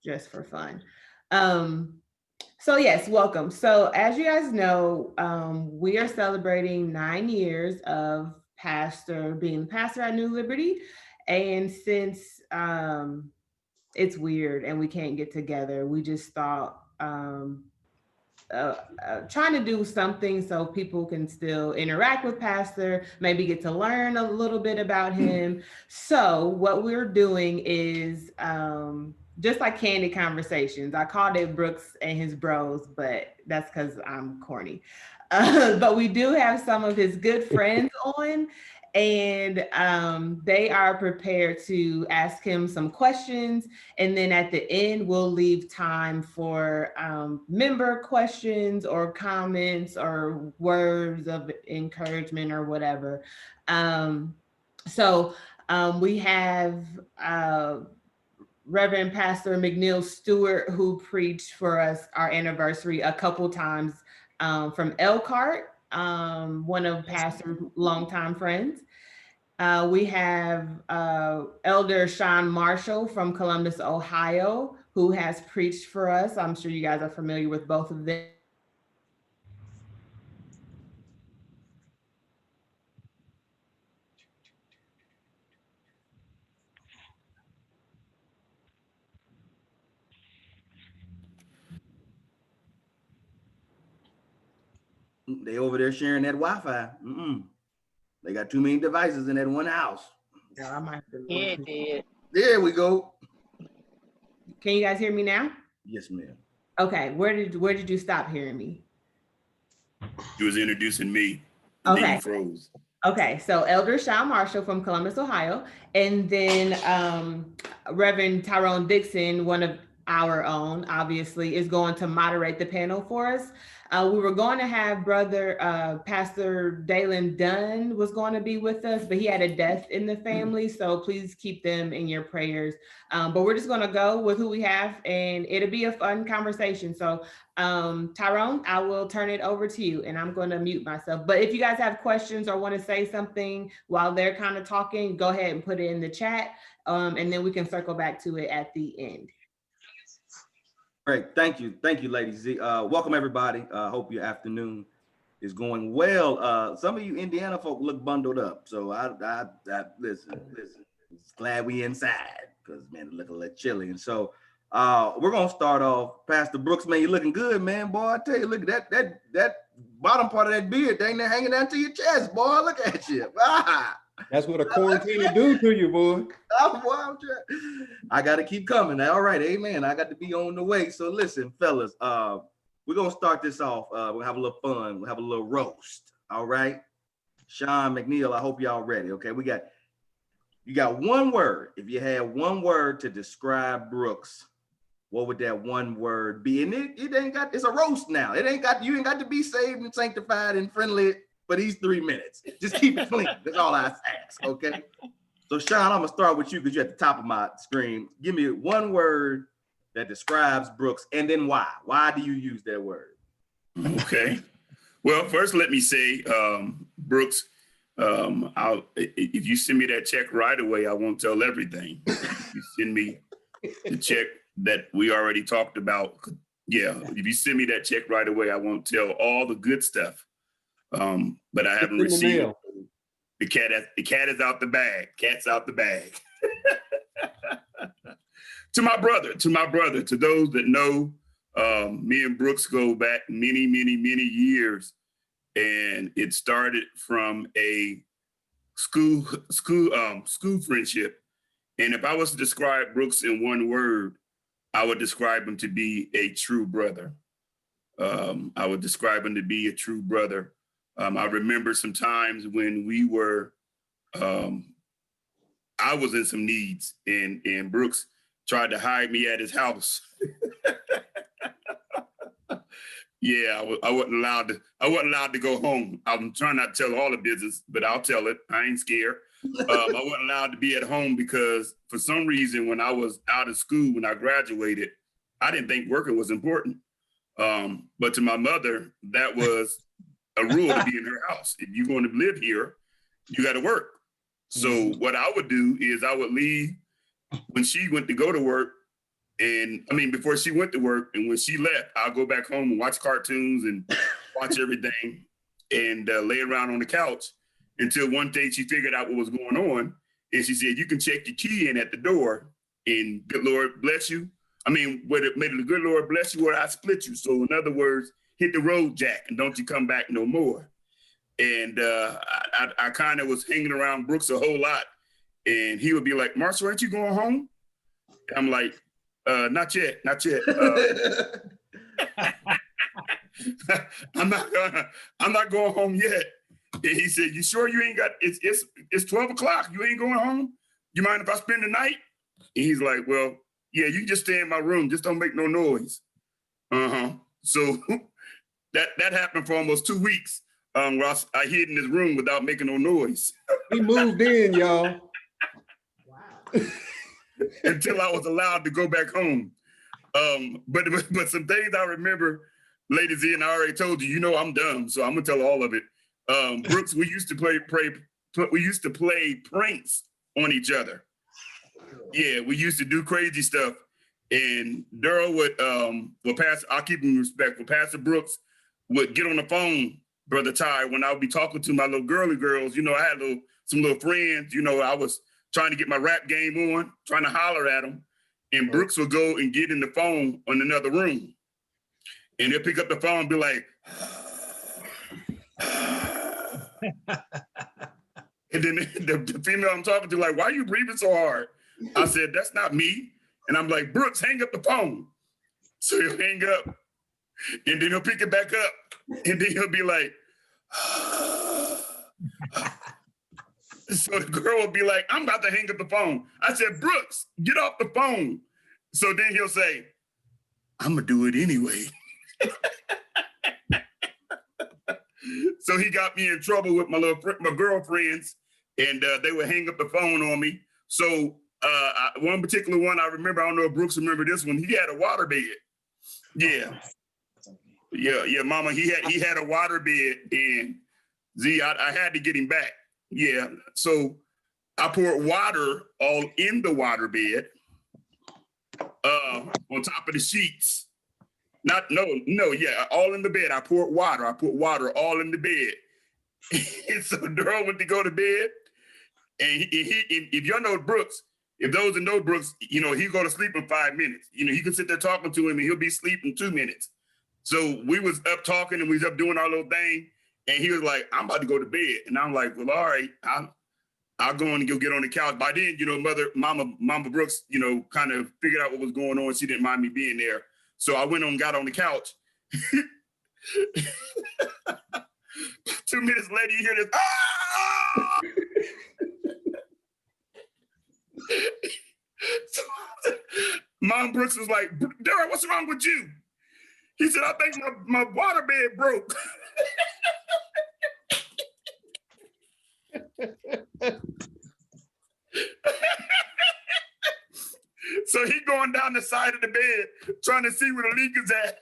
just for fun. So yes, welcome. So as you guys know, we are celebrating 9 years of being pastor at New Liberty. And since it's weird and we can't get together, we just thought trying to do something so people can still interact with Pastor, maybe get to learn a little bit about him. So what we're doing is just like candy conversations. I called it Brooks and his bros, but that's because I'm corny. But we do have some of his good friends on, and they are prepared to ask him some questions. And then at the end, we'll leave time for member questions or comments or words of encouragement or whatever. Um, so we have Reverend Pastor McNeil Stewart, who preached for us our anniversary a couple times from Elkhart, one of Pastor's longtime friends. We have Elder Sean Marshall from Columbus, Ohio, who has preached for us. I'm sure you guys are familiar with both of them. They over there sharing that Wi-Fi. They got too many devices in that one house. I might have to Yeah, it did. There we go. Can you guys hear me now? Yes, ma'am. Okay, where did you stop hearing me? You was introducing me. Okay. Then you froze. Okay, so Elder Sean Marshall from Columbus, Ohio, and then Reverend Tyrone Dixon, one of our own, obviously, is going to moderate the panel for us. We were going to have brother Pastor Dalen Dunn was going to be with us, but he had a death in the family, so please keep them in your prayers. But we're just going to go with who we have, and it'll be a fun conversation. So Tyrone, I will turn it over to you, and I'm going to mute myself. But if you guys have questions or want to say something while they're kind of talking, go ahead and put it in the chat, and then we can circle back to it at the end. Great, thank you, ladies. Welcome everybody. Hope your afternoon is going well. Some of you Indiana folk look bundled up, so I listen. It's glad we inside because man, it look a little chilly, and so we're gonna start off. Pastor Brooks, man, you looking good, man, boy. I tell you, look at that bottom part of that beard, dang, that hanging down to your chest, boy. Look at you. That's what a quarantine will do to you, boy. I got to keep coming. All right, amen. I got to be on the way. So listen, fellas, we're going to start this off. We'll have a little fun. We'll have a little roast. All right. Sean, McNeil, I hope y'all ready. Okay, you got one word. If you had one word to describe Brooks, what would that one word be? And it's a roast now. You ain't got to be saved and sanctified and friendly for these 3 minutes. Just keep it clean. That's all I ask, okay? So Sean, I'm gonna start with you because you're at the top of my screen. Give me one word that describes Brooks and then why. Why do you use that word? Okay. Well, first let me say, Brooks, if you send me that check right away, I won't tell everything. If you send me the check that we already talked about, yeah, if you send me that check right away, I won't tell all the good stuff. But I haven't received it. The cat is out the bag. Cat's out the bag. To my brother, to those that know, me and Brooks go back many, many, many years. And it started from a school friendship. And if I was to describe Brooks in one word, I would describe him to be a true brother. I would describe him to be a true brother. I remember some times when we were, I was in some needs and Brooks tried to hide me at his house. Yeah, I wasn't allowed to go home. I'm trying not to tell all the business, but I'll tell it. I ain't scared. I wasn't allowed to be at home because for some reason, when I was out of school, when I graduated, I didn't think working was important. But to my mother, that was a rule to be in her house. If you're going to live here, you got to work. So what I would do is I would leave when she went to go to work. And I mean, before she went to work, and when she left, I'll go back home and watch cartoons and watch everything and lay around on the couch until one day she figured out what was going on. And she said, you can check your key in at the door and good Lord bless you. I mean, whether may the good Lord bless you or I split you. So in other words, hit the road, Jack, and don't you come back no more. And I kind of was hanging around Brooks a whole lot. And he would be like, Marshall, aren't you going home? I'm like, not yet. I'm not going home yet. And he said, you sure you ain't got, it's 12 o'clock. You ain't going home? You mind if I spend the night? And he's like, well, yeah, you just stay in my room. Just don't make no noise. So that happened for almost 2 weeks. Where I hid in his room without making no noise. He moved in, y'all. Wow. Until I was allowed to go back home. But some things I remember, Lady Z, and I already told you, you know I'm dumb, so I'm gonna tell all of it. Brooks, we used to play pranks on each other. Yeah, we used to do crazy stuff. And Darrell would, I'll keep him respectful. Pastor Brooks would get on the phone, Brother Ty, when I would be talking to my little girly girls. You know, I had some little friends. You know, I was trying to get my rap game on, trying to holler at them. And Brooks would go and get in the phone on another room. And they'll pick up the phone and be like, and then the female I'm talking to, like, why are you breathing so hard? I said, that's not me. And I'm like, Brooks, hang up the phone. So he'll hang up, and then he'll pick it back up. And then he'll be like, so the girl will be like, I'm about to hang up the phone. I said, Brooks, get off the phone. So then he'll say, I'm gonna do it anyway. So he got me in trouble with my girlfriends, and they would hang up the phone on me. So one particular one I remember, I don't know if Brooks remember this one, he had a water bed. Yeah, Mama, he had a water bed, and Z, I had to get him back. Yeah, so I poured water all in the water bed, on top of the sheets. All in the bed. I poured water. All in the bed. And so Darrell went to go to bed, and he if y'all know Brooks, if those that know Brooks, you know, he'll go to sleep in 5 minutes. You know, he can sit there talking to him, and he'll be asleep in 2 minutes. So we was up talking, and we was up doing our little thing, and he was like, I'm about to go to bed. And I'm like, well, all right, I'll go and go get on the couch. By then, you know, Mama Brooks, you know, kind of figured out what was going on. She didn't mind me being there. So I went on, got on the couch. 2 minutes later, you hear this, ah! So, Mom Brooks was like, Darrell, what's wrong with you? He said, I think my water bed broke. So he going down the side of the bed, trying to see where the leak is at.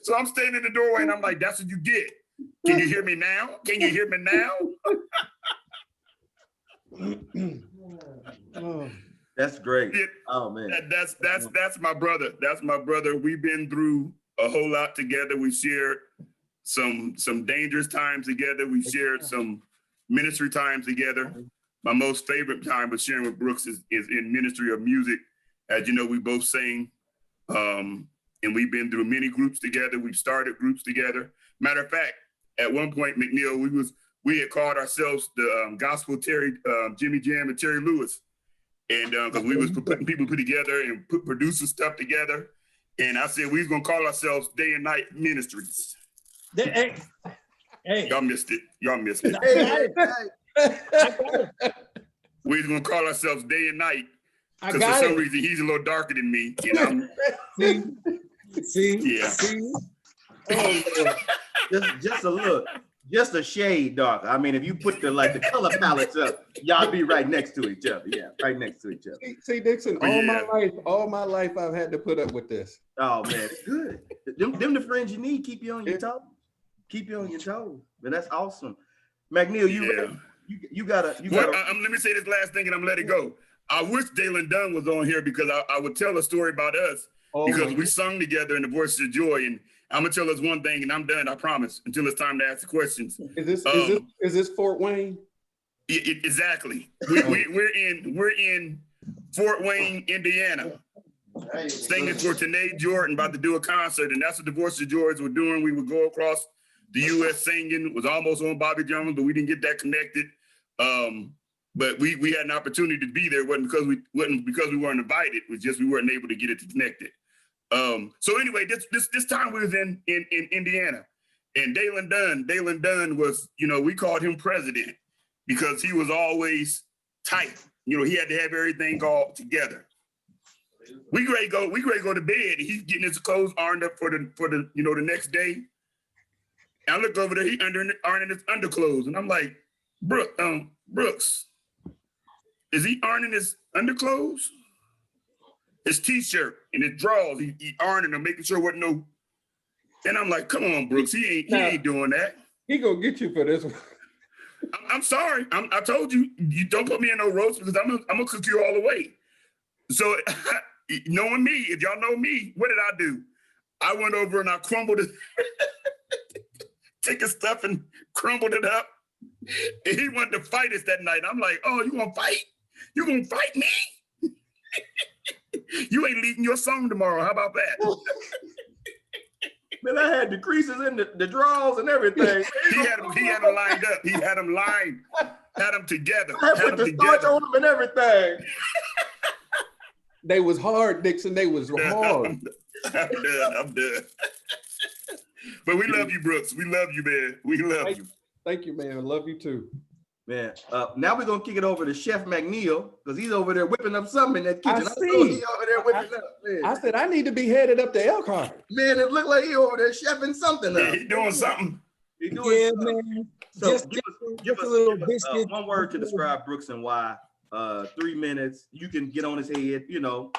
So I'm standing in the doorway, and I'm like, that's what you get. Can you hear me now? Can you hear me now? That's great. Oh man. That's my brother. That's my brother. We've been through a whole lot together. We shared some dangerous times together. We shared some ministry times together. My most favorite time of sharing with Brooks is in ministry of music. As you know, we both sing, and we've been through many groups together. We've started groups together. Matter of fact, at one point, McNeil, we had called ourselves the Gospel Jimmy Jam and Terry Lewis. And because we was putting people together and producing stuff together. And I said, we was gonna call ourselves Day and Night Ministries. Hey. Y'all missed it. We was gonna call ourselves Day and Night. Because for some reason he's a little darker than me. You know? See? Yeah. See? Oh, just a look. Just a shade dark. I mean, if you put the color palettes up, y'all be right next to each other. Yeah, right next to each other. See, Dixon, all my life I've had to put up with this. Oh man, it's good. Them the friends you need. Keep you on your toes. Keep you on your toes. But that's awesome. McNeil, you gotta let me say this last thing and I'm gonna let it go. I wish Dalen Dunn was on here because I would tell a story about us because we sung together in the Voices of Joy. And I'm gonna tell us one thing, and I'm done. I promise. Until it's time to ask the questions. Is this Fort Wayne? Exactly. We're in Fort Wayne, Indiana, singing for Tanae Jordan, about to do a concert, and that's what the Voices of Joy were doing. We would go across the U.S. singing. It was almost on Bobby Jones, but we didn't get that connected. But we had an opportunity to be there. It wasn't because we weren't invited. It was just we weren't able to get it connected. So anyway, this time we was in Indiana, and Dalen Dunn was, we called him president because he was always tight. He had to have everything all together. We ready to go to bed, and he's getting his clothes ironed up for the the next day. And I look over there, he ironing his underclothes, and I'm like, Brooks, is he ironing his underclothes? His t-shirt and his drawers, he ironing them, making sure wasn't no. And I'm like, come on, Brooks, he ain't doing that. He gonna get you for this one. I'm sorry. I told you, you don't put me in no roast because I'm gonna cook you all the way. So knowing me, if y'all know me, what did I do? I went over and I crumbled it, taking stuff and crumbled it up. And he wanted to fight us that night. I'm like, oh, you gonna fight? You gonna fight me? You ain't leading your song tomorrow. How about that? Man, I had the creases in the drawers and everything. He had them lined up. He had them lined, had them together. I put the starch on them and everything. They was hard, Dixon. They was hard. I'm done. But we love you, Brooks. We love you, man. We love you. Thank you, man. I love you too. Man, now we're gonna kick it over to Chef McNeil because he's over there whipping up something in that kitchen. I know see. he over there whipping up. Man. I said I need to be headed up to Elkhart. Man, it looked like he over there chefing something up. Yeah, he doing something. He doing something. Man. So give us a little biscuit. One word to describe Brooks and why. 3 minutes. You can get on his head. Ain't no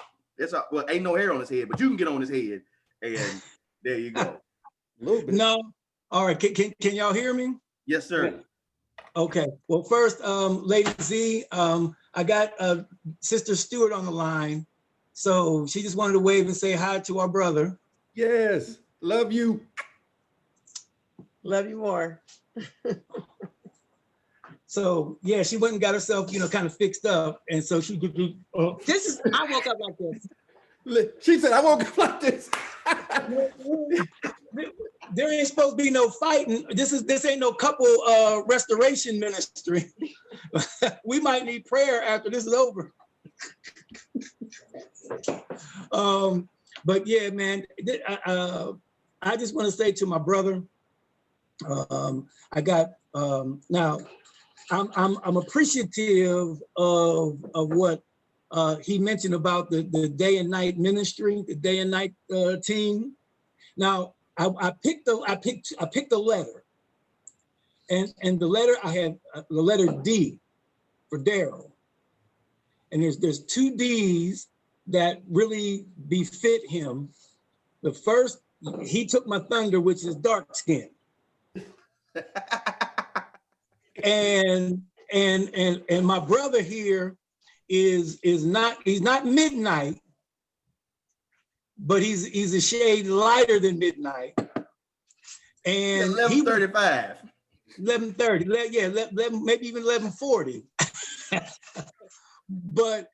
hair on his head, but you can get on his head, and there you go. A little bit. No. All right. Can y'all hear me? Yes, sir. Okay. Well, first, Lady Z, I got Sister Stewart on the line. So she just wanted to wave and say hi to our brother. Yes. Love you. Love you more. So yeah, she went and got herself, kind of fixed up. And so she could do, I woke up like this. She said, I woke up like this. There ain't supposed to be no fighting. This ain't no couple restoration ministry. We might need prayer after this is over. But yeah, man, I just want to say to my brother, I got now. I'm appreciative of what he mentioned about the day and night ministry, the day and night team. Now I picked a letter, and the letter I had the letter D for Darrell, and there's 2 D's that really befit him. The first, he took my thunder, which is dark skin. And my brother here he's not midnight, but he's a shade lighter than midnight. And 11:35. 11:30, yeah, 11, maybe even 11:40. But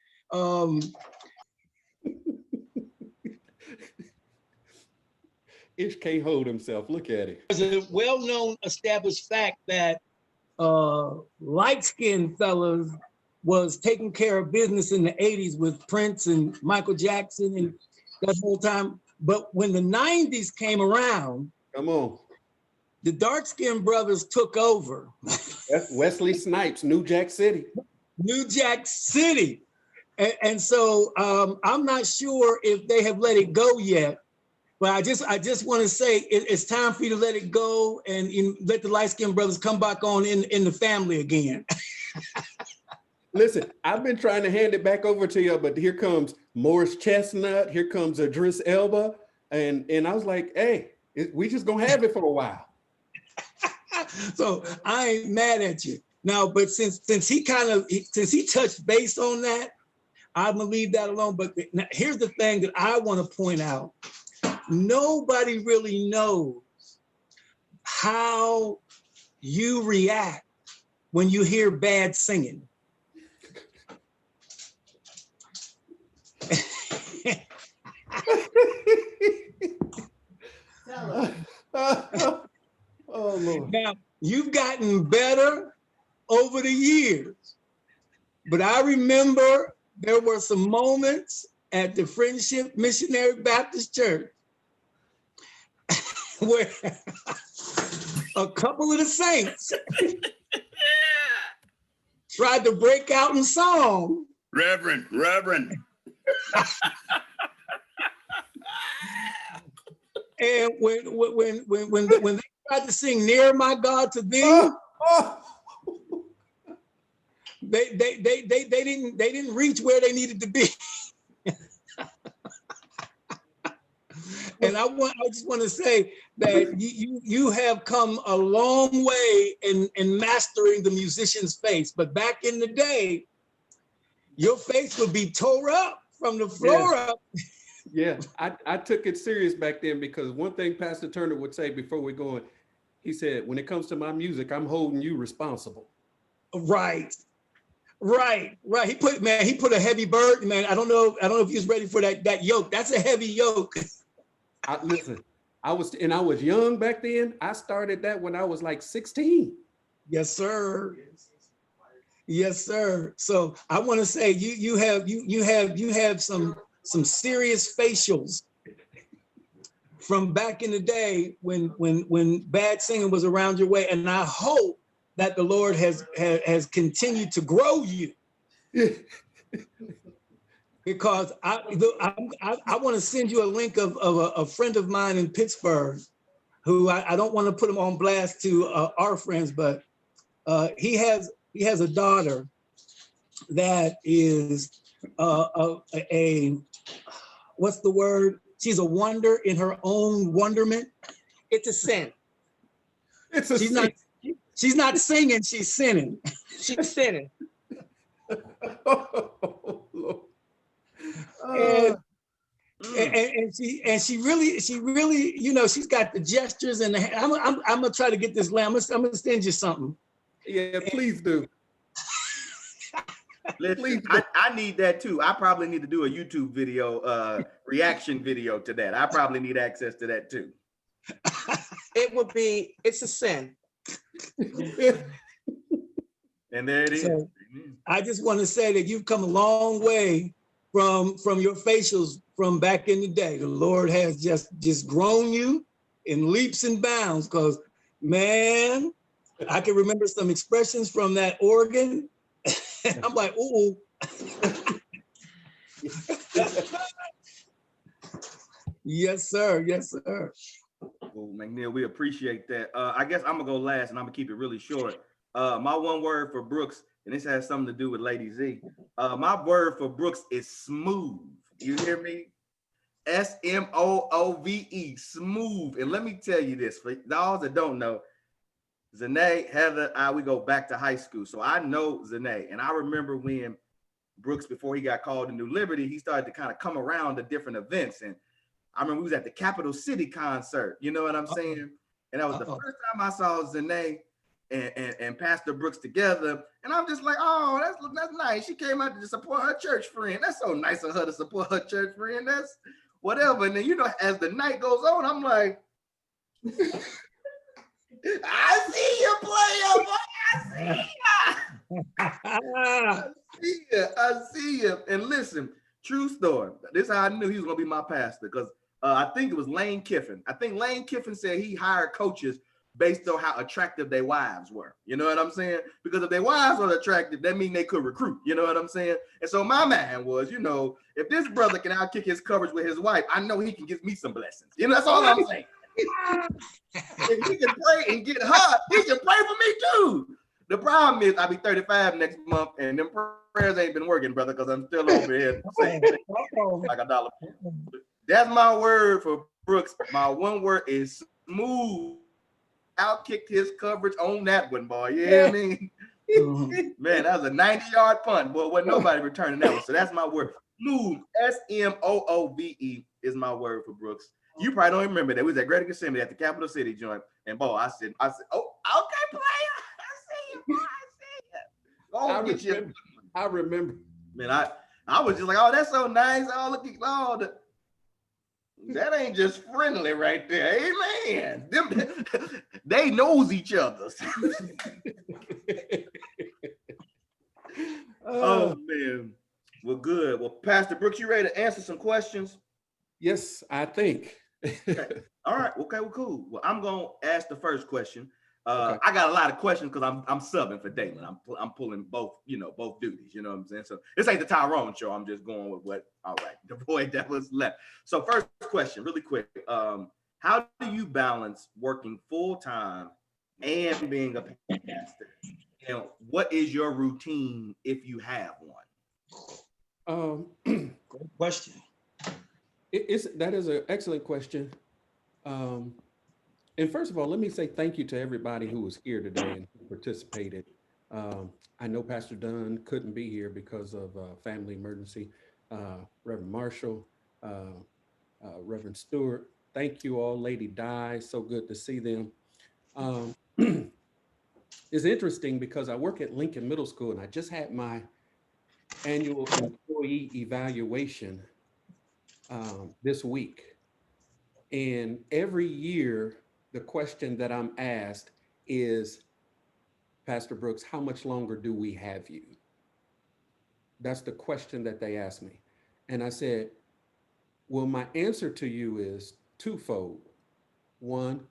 Ish can't hold himself. Look at it. there's a well-known established fact that light-skinned fellas was taking care of business in the 80s with Prince and Michael Jackson and that whole time. But when the 90s came around, Come on. the dark-skinned brothers took over. That's Wesley Snipes, New Jack City. New Jack City. And so I'm not sure if they have let it go yet, but I just want to say it's time for you to let it go and let the light-skinned brothers come back on in the family again. Listen, I've been trying to hand it back over to you, but here comes Morris Chestnut, here comes Idris Elba, and I was like, hey, we just gonna have it for a while. So I ain't mad at you now, but since he touched base on that, I'm gonna leave that alone. But now, here's the thing that I want to point out. Nobody really knows how you react when you hear bad singing. Oh Lord. Now, you've gotten better over the years, but I remember there were some moments at the Friendship Missionary Baptist Church where a couple of the saints tried to break out in song. Reverend. And when they tried to sing "Near My God to Thee," they didn't reach where they needed to be. And I just want to say that you have come a long way in mastering the musician's face. But back in the day, your face would be tore up from the floor up. Yeah, I took it serious back then, because one thing Pastor Turner would say before we go on, he said, when it comes to my music, I'm holding you responsible. Right. He put a heavy burden, man. I don't know if he was ready for that yoke. That's a heavy yoke. Listen, I was young back then. I started that when I was like 16. Yes, sir. Yes, sir. So I want to say you have some serious facials from back in the day when bad singing was around your way, and I hope that the Lord has continued to grow you. Because I want to send you a link of a friend of mine in Pittsburgh, who I don't want to put him on blast to our friends, but he has a daughter that is a what's the word? She's a wonder in her own wonderment. It's a sin. She's not singing, she's sinning. She's sinning. Oh, Lord. And she really, she's got the gestures and I'm gonna try to get this lamb. I'm gonna send you something. Yeah, please do. Listen, I need that too. I probably need to do a YouTube video, reaction video to that. I probably need access to that too. It's a sin. And there it is. So, I just want to say that you've come a long way from your facials from back in the day. The Lord has just grown you in leaps and bounds, because, man, I can remember some expressions from that organ. I'm like, ooh. Yes, sir. Yes, sir. Well, McNeil, we appreciate that. I guess I'm gonna go last, and I'm gonna keep it really short. My one word for Brooks, and this has something to do with Lady Z. My word for Brooks is smooth. You hear me? SMOOVE, smooth. And let me tell you this, for those that don't know, Zanae, Heather, we go back to high school. So I know Zanae. And I remember when Brooks, before he got called to New Liberty, he started to kind of come around to different events. And I remember we was at the Capital City concert. You know what I'm saying? And that was the first time I saw Zanae and Pastor Brooks together. And I'm just like, oh, that's nice. She came out to support her church friend. That's so nice of her to support her church friend. That's whatever. And then, you know, as the night goes on, I'm like, I see you, player, boy. I see you. And listen, true story. This is how I knew he was going to be my pastor, because I think it was Lane Kiffin. I think Lane Kiffin said he hired coaches based on how attractive their wives were. You know what I'm saying? Because if their wives were attractive, that means they could recruit. You know what I'm saying? And so my man was, you know, if this brother can outkick his coverage with his wife, I know he can give me some blessings. You know, that's all I'm saying. If he can pray and get her, he can pray for me too. The problem is I'll be 35 next month, and them prayers ain't been working, brother, because I'm still over here saying like $1. That's my word for Brooks. My one word is smooth. Outkicked his coverage on that one, boy. You hear me? Man, that was a 90-yard punt. Boy, wasn't nobody returning that one. So that's my word. Smooth, SMOOVE is my word for Brooks. You probably don't even remember that. We was at Greater Gethsemane at the Capital City joint. And boy, I said, oh, okay, player. I see you, boy. I see you. I remember. Man, I was just like, oh, that's so nice. Oh, look at that ain't just friendly right there. Amen. They knows each other. Oh man. Well, good. Well, Pastor Brooks, you ready to answer some questions? Yes, I think. Okay. All right. Okay. Well, cool. Well, I'm gonna ask the first question. Okay. I got a lot of questions because I'm subbing for Dalen. I'm pulling both duties. You know what I'm saying? So this ain't the Tyrone show. I'm just going with what. All right. The boy that was left. So first question, really quick. How do you balance working full time and being a pastor? And what is your routine if you have one? Great question. That is an excellent question. And first of all, let me say thank you to everybody who was here today and who participated. I know Pastor Dunn couldn't be here because of a family emergency. Reverend Marshall, Reverend Stewart, thank you all. Lady Di, so good to see them. It's interesting because I work at Lincoln Middle School and I just had my annual employee evaluation this week. And every year, the question that I'm asked is, Pastor Brooks, how much longer do we have you? That's the question that they asked me. And I said, well, my answer to you is twofold. One,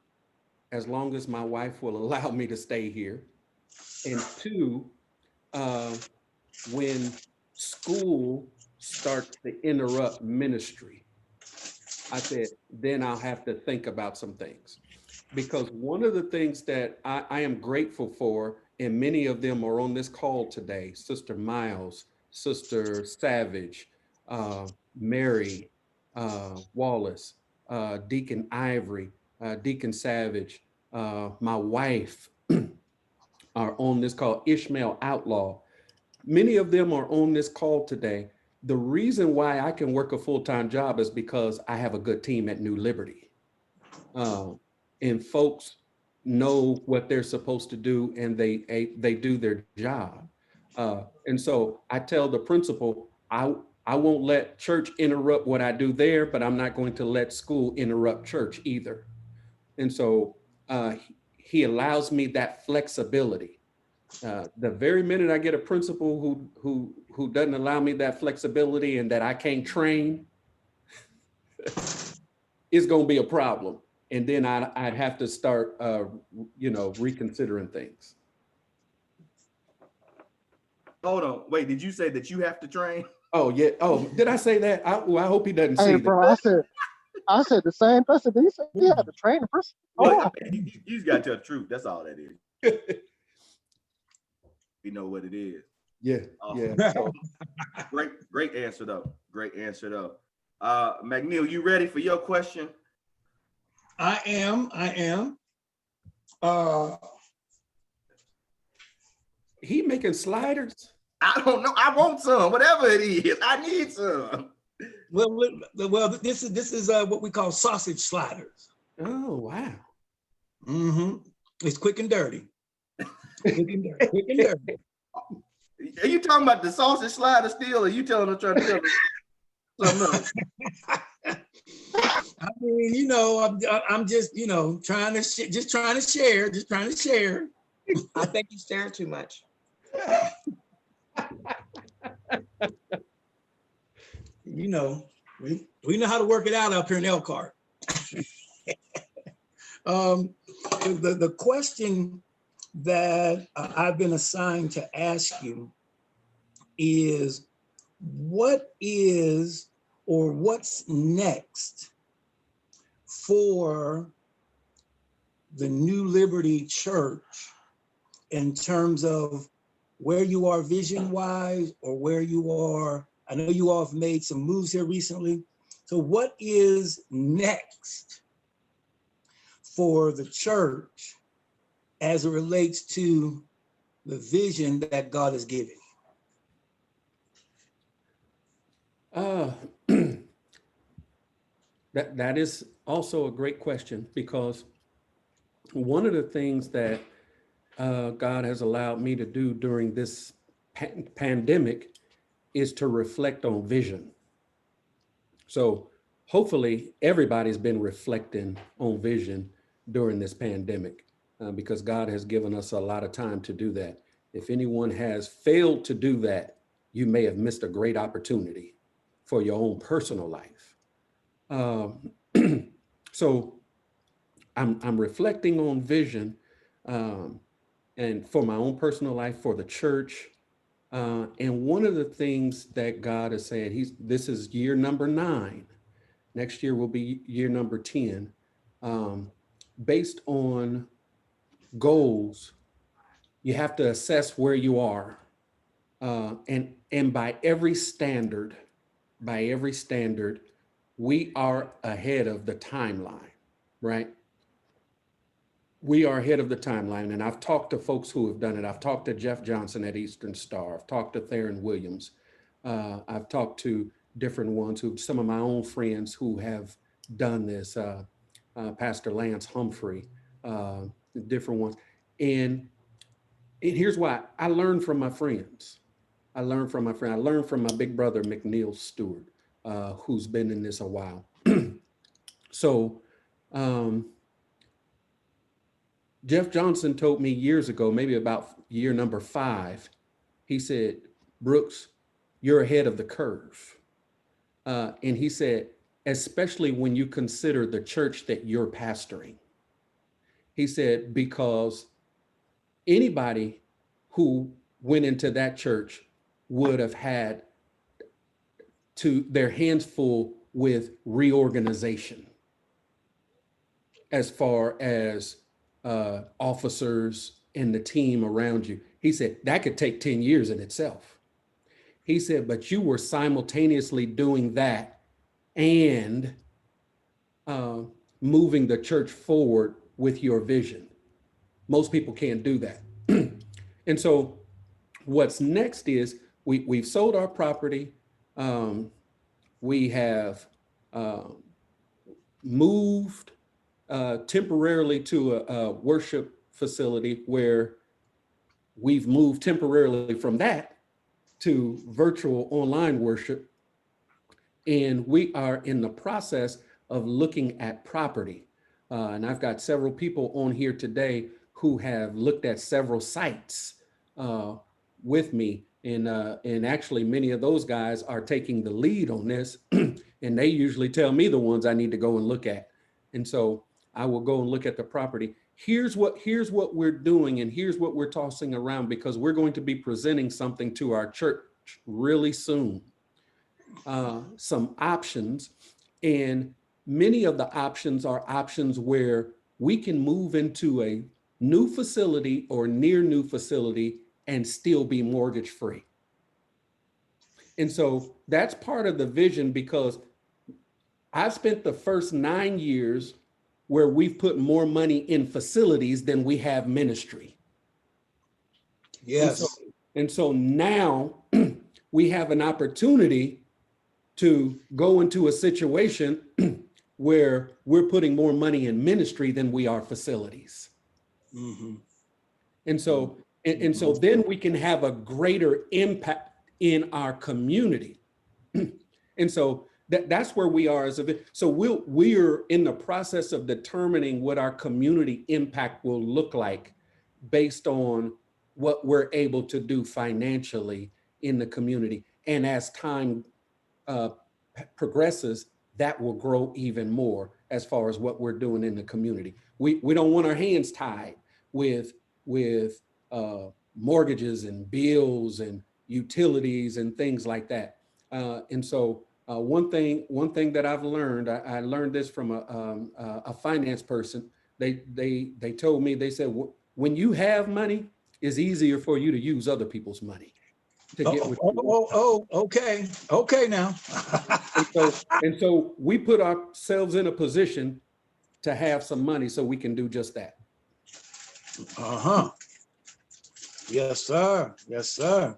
as long as my wife will allow me to stay here. And two, when school starts to interrupt ministry, I said, then I'll have to think about some things. Because one of the things that I am grateful for, and many of them are on this call today, Sister Miles, Sister Savage, Mary Wallace, Deacon Ivory, Deacon Savage, my wife are on this call, Ishmael Outlaw. Many of them are on this call today. The reason why I can work a full-time job is because I have a good team at New Liberty. And folks know what they're supposed to do and they do their job. And so I tell the principal, I won't let church interrupt what I do there, but I'm not going to let school interrupt church either. And so he allows me that flexibility. The very minute I get a principal who doesn't allow me that flexibility and that I can't train, it's going to be a problem. And then I'd have to start, reconsidering things. Hold on. Wait, did you say that you have to train? Oh, yeah. Oh, did I say that? I hope he doesn't see bro, that. I said the same. I said, did you say you had to train the person? Look, you just got to tell the truth. That's all that is. We know what it is. Yeah. Awesome. Yeah. Great answer though. Great answer though. McNeil, you ready for your question? I am. He making sliders? I don't know. I want some. Whatever it is, I need some. Well, this is what we call sausage sliders. Oh wow. Mm-hmm. It's quick and dirty. Quick and dirty. Are you talking about the sausage slider still, or are you trying to tell me something else? I mean, I'm just, trying to share. I think you stare too much. We know how to work it out up here in Elkhart. The question that I've been assigned to ask you is, what is or what's next for the New Liberty Church in terms of where you are vision-wise or where you are? I know you all have made some moves here recently. So what is next for the church as it relates to the vision that God has given? That is also a great question, because one of the things that God has allowed me to do during this pandemic is to reflect on vision. So hopefully everybody's been reflecting on vision during this pandemic, because God has given us a lot of time to do that. If anyone has failed to do that, you may have missed a great opportunity for your own personal life. So I'm reflecting on vision, and for my own personal life, for the church. And one of the things that God has said, this is year number 9. Next year will be year number 10. Based on goals, you have to assess where you are. And by every standard, we are ahead of the timeline, right? We are ahead of the timeline. And I've talked to folks who have done it. I've talked to Jeff Johnson at Eastern Star. I've talked to Theron Williams. I've talked to different ones, some of my own friends who have done this, Pastor Lance Humphrey, different ones. And here's why: I learned from my friends. I learned from my big brother, McNeil Stewart, who's been in this a while. So, Jeff Johnson told me years ago, maybe about year number 5, he said, "Brooks, you're ahead of the curve." And he said, especially when you consider the church that you're pastoring. He said, because anybody who went into that church would have had their hands full with reorganization, as far as officers and the team around you. He said that could take 10 years in itself. He said, but you were simultaneously doing that and moving the church forward with your vision. Most people can't do that. And so what's next is we've sold our property. We have moved temporarily to a worship facility, where we've moved temporarily from that to virtual online worship. And we are in the process of looking at property. And I've got several people on here today who have looked at several sites with me. And actually many of those guys are taking the lead on this. And they usually tell me the ones I need to go and look at. And so I will go and look at the property. Here's what we're doing, and here's what we're tossing around, because we're going to be presenting something to our church really soon. Some options, and many of the options are options where we can move into a new facility or near new facility and still be mortgage free. And so that's part of the vision, because I've spent the first 9 years where we've put more money in facilities than we have ministry. Yes. And so now we have an opportunity to go into a situation where we're putting more money in ministry than we are facilities. Mm-hmm. And so then we can have a greater impact in our community. And so that's where we are so we're in the process of determining what our community impact will look like based on what we're able to do financially in the community. And as time progresses, that will grow even more as far as what we're doing in the community. We don't want our hands tied with mortgages and bills and utilities and things like that. And so one thing that I've learned, I learned this from a finance person. They told me, they said, when you have money, it's easier for you to use other people's money to get what you want. Okay now. And so we put ourselves in a position to have some money so we can do just that. Uh-huh. Yes, sir. Yes, sir.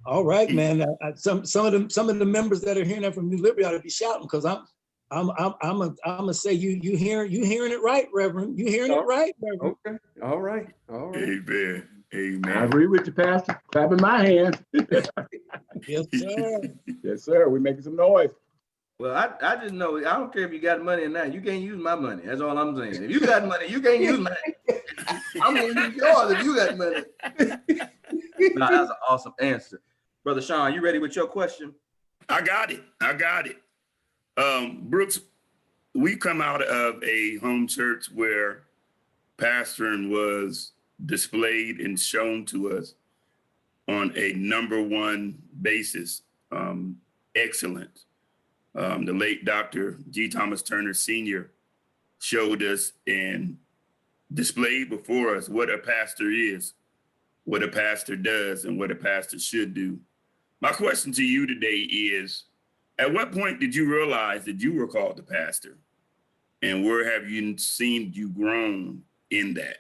All right, man. Some of the members that are hearing that from New Liberty ought to be shouting because I'm gonna say you hearing it right, Reverend. You hearing it right, Reverend. Okay. All right. All right. Amen. I Amen. agree with you, Pastor. Clapping my hands. Yes, sir. Yes, sir. We're making some noise. Well, I just know I don't care if you got money or not. You can't use my money. That's all I'm saying. If you got money, you can't use mine. I'm gonna use yours if you got money. Nah, that's an awesome answer. Brother Sean, you ready with your question? I got it. Brooks, we come out of a home church where pastoring was displayed and shown to us on a #1 basis. Excellent. The late Dr. G. Thomas Turner Sr. showed us and displayed before us what a pastor is, what a pastor does, and what a pastor should do. My question to you today is, at what point did you realize that you were called to pastor? And where have you seen you grown in that?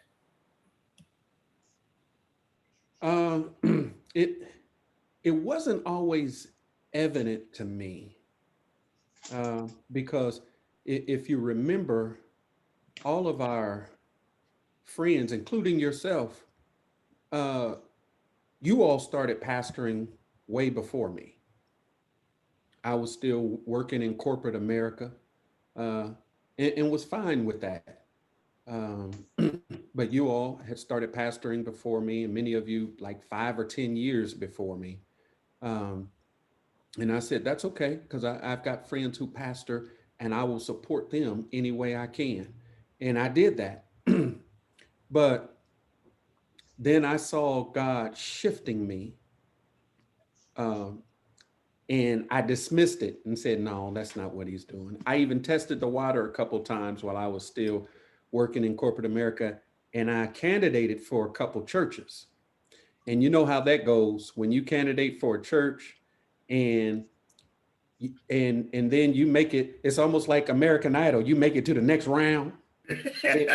It wasn't always evident to me because if you remember, all of our friends, including yourself, you all started pastoring way before me. I was still working in corporate America and was fine with that. But you all had started pastoring before me, and many of you like 5 or 10 years before me. And I said, that's okay, because I've got friends who pastor and I will support them any way I can. And I did that. But then I saw God shifting me. And I dismissed it and said, no, that's not what he's doing. I even tested the water a couple times while I was still working in corporate America. And I candidated for a couple churches. And you know how that goes when you candidate for a church and then you make it, it's almost like American Idol. You make it to the next round. Yes,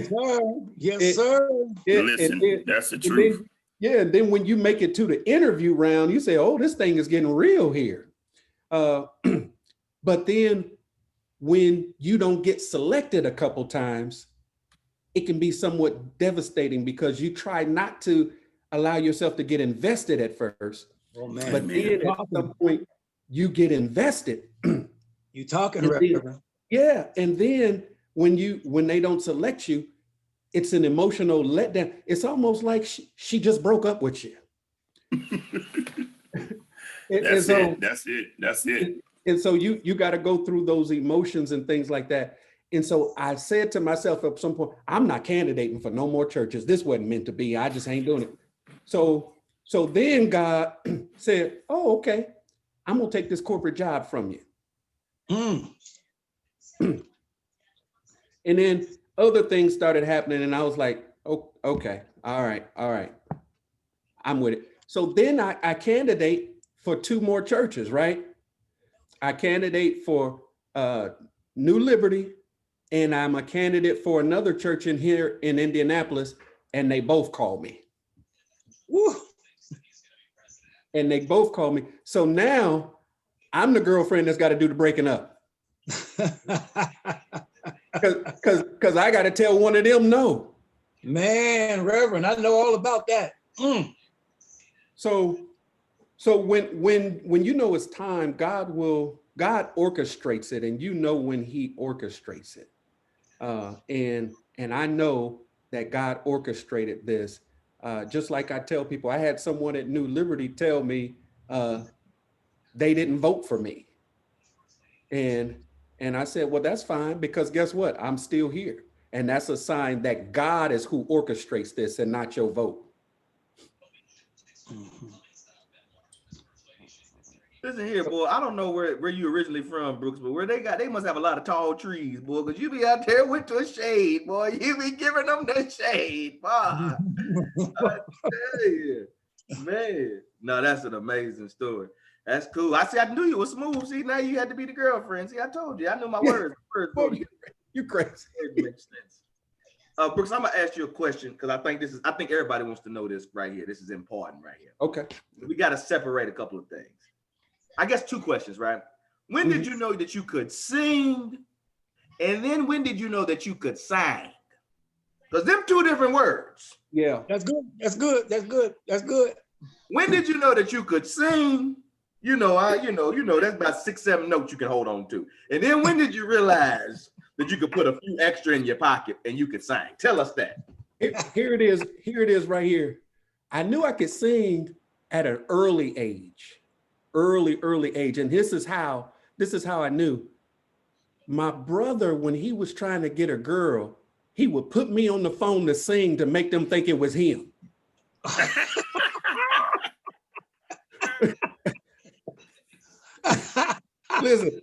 sir. Yes, sir. Listen, that's the truth. And then when you make it to the interview round, you say, oh, this thing is getting real here. But then when you don't get selected a couple times, it can be somewhat devastating because you try not to allow yourself to get invested at first. Oh, man. But then at some point, you get invested. You talking, Reverend. Yeah. And then when they don't select you, it's an emotional letdown. It's almost like she just broke up with you. That's it. And so you got to go through those emotions and things like that. And so I said to myself at some point, I'm not candidating for no more churches. This wasn't meant to be. I just ain't doing it. So then God said, oh, okay, I'm going to take this corporate job from you. And then other things started happening and I was like, oh, okay, all right, I'm with it. So then I candidate for 2 more churches, right? I candidate for New Liberty and I'm a candidate for another church in here in Indianapolis and they both called me. Woo. And they both called me. So now I'm the girlfriend that's got to do the breaking up. Because I got to tell one of them no. Man, Reverend, I know all about that. So when you know it's time, God orchestrates it, and you know when he orchestrates it. And I know that God orchestrated this. Just like I tell people, I had someone at New Liberty tell me they didn't vote for me. And I said, well, that's fine, because guess what? I'm still here. And that's a sign that God is who orchestrates this and not your vote. Listen here, boy. I don't know where you originally from, Brooks, but where they must have a lot of tall trees, boy, because you be out there with the shade, boy. You be giving them the shade, boy. I tell you, man. No, that's an amazing story. That's cool. I knew you were smooth. See, now you had to be the girlfriend. See, I told you. I knew my words. Well, you crazy. It makes sense. Brooks, I'm gonna ask you a question because I think everybody wants to know this right here. This is important right here. Okay. We got to separate a couple of things. I guess 2 questions, right? When did you know that you could sing? And then when did you know that you could sing? Because them 2 different words. Yeah. That's good. That's good. That's good. That's good. When did you know that you could sing? You know, that's about 6, 7 notes you can hold on to. And then when did you realize that you could put a few extra in your pocket and you could sing? Tell us that. Here it is. Here it is right here. I knew I could sing at an early age, early age. And this is how I knew. My brother, when he was trying to get a girl, he would put me on the phone to sing to make them think it was him. Listen,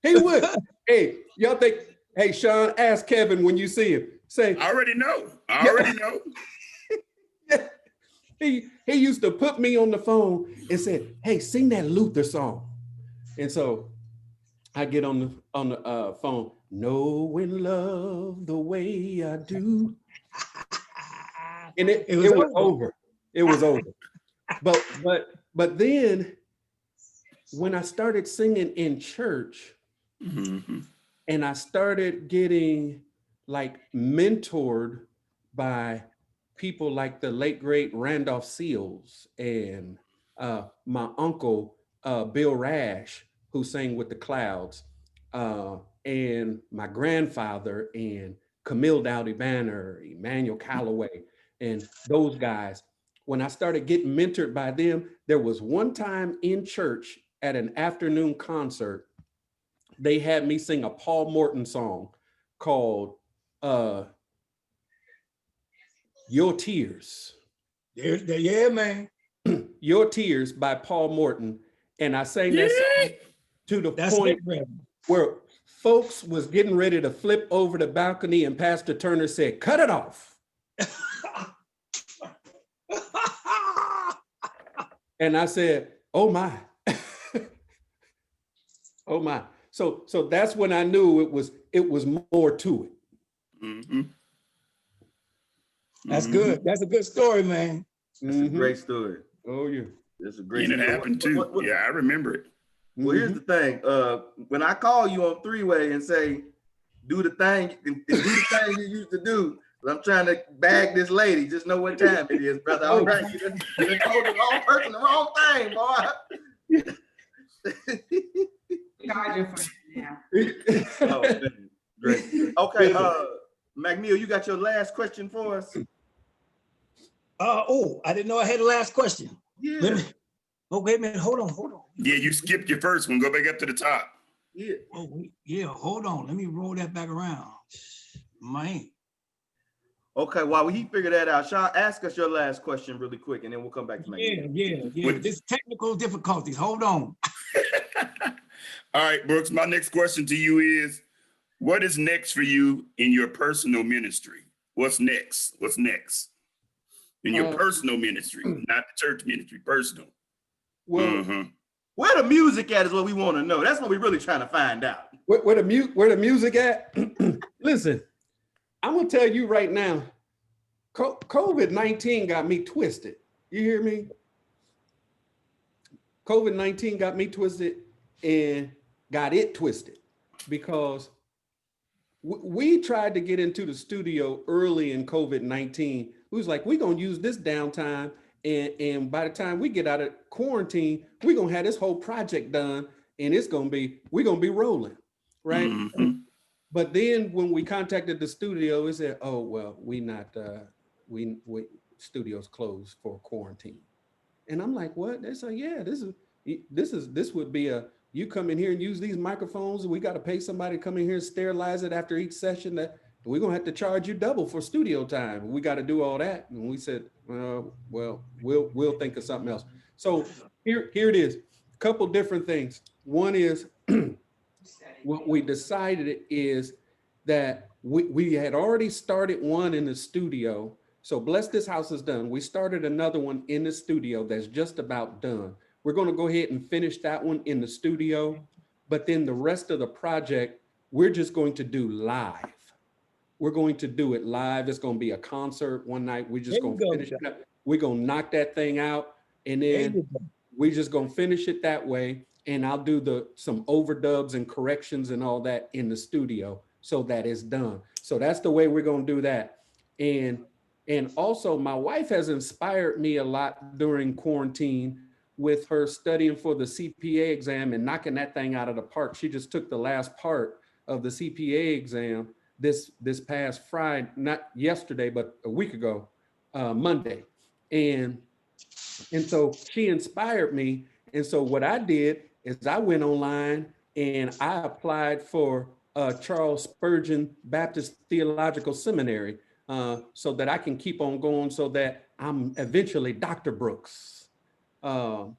he would. Hey, y'all think, hey, Sean, ask Kevin when you see him. Say, I already know. I already know. He used to put me on the phone and said, hey, sing that Luther song. And so I get on the phone, knowing love the way I do. And it was over. It was over. But then when I started singing in church, and I started getting like mentored by people like the late great Randolph Seals and my uncle Bill Rash, who sang with the Clouds, and my grandfather and Camille Dowdy Banner, Emmanuel Calloway, and those guys. When I started getting mentored by them, there was one time in church at an afternoon concert, they had me sing a Paul Morton song called Your Tears. Yeah, man. Your Tears by Paul Morton. And I sang that song to the point where folks was getting ready to flip over the balcony and Pastor Turner said, cut it off. And I said, oh my. Oh my. So that's when I knew it was more to it. Mm-hmm. That's good. That's a good story, man. That's a great story. Oh yeah. That's a great And it happened too. Yeah, I remember it. Well, here's the thing. When I call you on 3-way and say, do the thing you used to do, I'm trying to bag this lady. Just know what time it is, brother. All right. You done told the wrong person the wrong thing, boy. Charging for it now. Oh, man. Great. Okay, McNeil, you got your last question for us? I didn't know I had a last question. Yeah. Wait a minute. Hold on. Yeah, you skipped your first one. Go back up to the top. Yeah. Hold on. Let me roll that back around. Man. Okay, while he figured that out, Sean, ask us your last question really quick, and then we'll come back to McNeil. Yeah. This technical difficulties. Hold on. All right, Brooks, my next question to you is, what is next for you in your personal ministry? What's next? What's next in your personal ministry, not the church ministry, personal? Well, where the music at is what we want to know. That's what we're really trying to find out. Where the music at? Listen, I'm gonna tell you right now, COVID-19 got me twisted. You hear me? COVID-19 got me twisted and got it twisted because we tried to get into the studio early in COVID-19. We was like, we're gonna use this downtime, and by the time we get out of quarantine, we're gonna have this whole project done, and we're gonna be rolling, right? But then when we contacted the studio, we said, oh well, we studio's closed for quarantine. And I'm like, what? They said, yeah, this would be you come in here and use these microphones, and we got to pay somebody to come in here and sterilize it after each session. That we're gonna have to charge you double for studio time. We got to do all that. And we said, well, we'll think of something else. So here it is. A couple different things. One is what we decided is that we had already started one in the studio. So Bless This House is done. We started another one in the studio that's just about done. We're going to go ahead and finish that one in the studio, but then the rest of the project, we're just going to do live. We're going to do it live. It's going to be a concert one night. We're just There going you to go, finish Doc. it up. We're going to knock that thing out. And There then you go. we're just going to finish it that way. And I'll do some overdubs and corrections and all that in the studio so that it's done. So that's the way we're going to do that. And also my wife has inspired me a lot during quarantine with her studying for the CPA exam and knocking that thing out of the park. She just took the last part of the CPA exam this past Friday, not yesterday, but a week ago, Monday. And so she inspired me. And so what I did is I went online and I applied for Charles Spurgeon Baptist Theological Seminary so that I can keep on going so that I'm eventually Dr. Brooks. And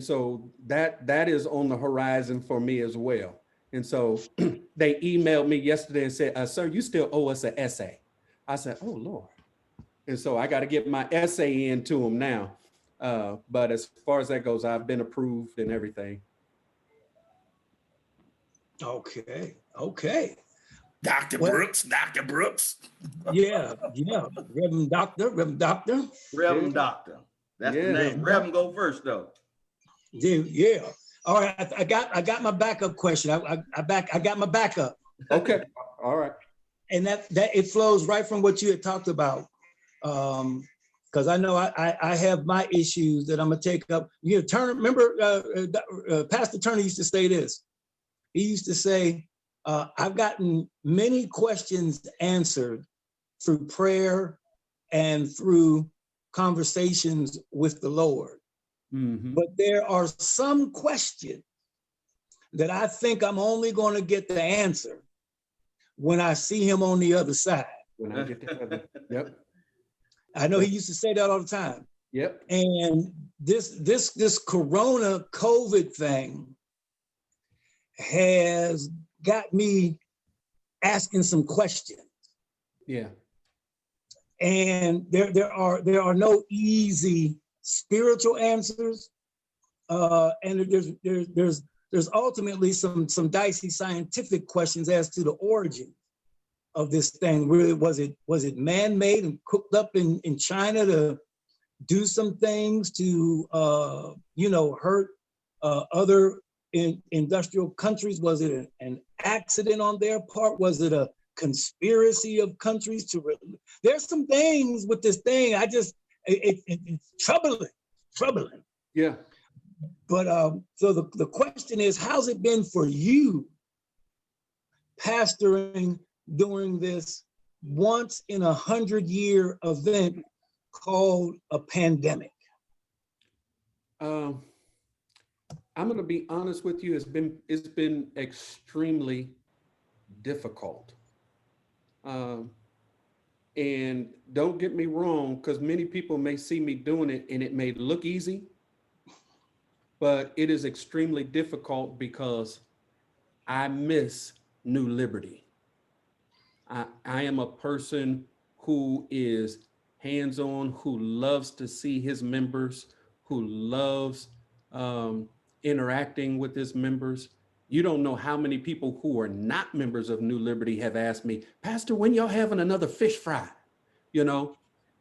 so that is on the horizon for me as well. And so they emailed me yesterday and said, sir, you still owe us an essay. I said, oh, Lord. And so I got to get my essay into them now. But as far as that goes, I've been approved and everything. Okay. Okay. Dr. Well- Brooks, Dr. Brooks. Yeah. Reverend Doctor. Reverend Doctor. That's the Yeah. name. Reverend go first though. Yeah. All right. I got my backup question. I got my backup. Okay. All right. And that it flows right from what you had talked about. Because I know I have my issues that I'm gonna take up. You know, Turner, remember Pastor Turner used to say this. He used to say, I've gotten many questions answered through prayer and through conversations with the Lord. Mm-hmm. But there are some questions that I think I'm only going to get the answer when I see him on the other side. When I get to heaven. Yep. I know he used to say that all the time. Yep. And this Corona COVID thing has got me asking some questions. Yeah. And there are no easy spiritual answers. And there's ultimately some dicey scientific questions as to the origin of this thing. Really, was it man-made and cooked up in China to do some things to hurt other industrial countries? Was it an accident on their part? Was it a conspiracy of countries to? There's some things with this thing. It's troubling. Yeah. But so the question is, how's it been for you pastoring during this once in 100-year event called a pandemic? I'm going to be honest with you. It's been extremely difficult. And don't get me wrong, because many people may see me doing it and it may look easy, but it is extremely difficult because I miss New Liberty. I am a person who is hands-on, who loves to see his members, who loves interacting with his members. You don't know how many people who are not members of New Liberty have asked me, Pastor, when y'all having another fish fry?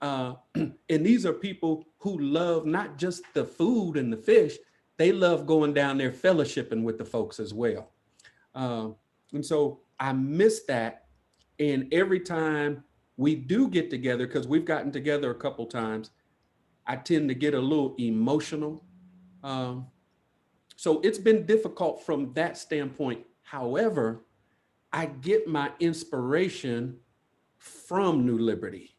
And these are people who love not just the food and the fish, they love going down there fellowshipping with the folks as well. And so I miss that. And every time we do get together, because we've gotten together a couple times, I tend to get a little emotional. So it's been difficult from that standpoint. However, I get my inspiration from New Liberty.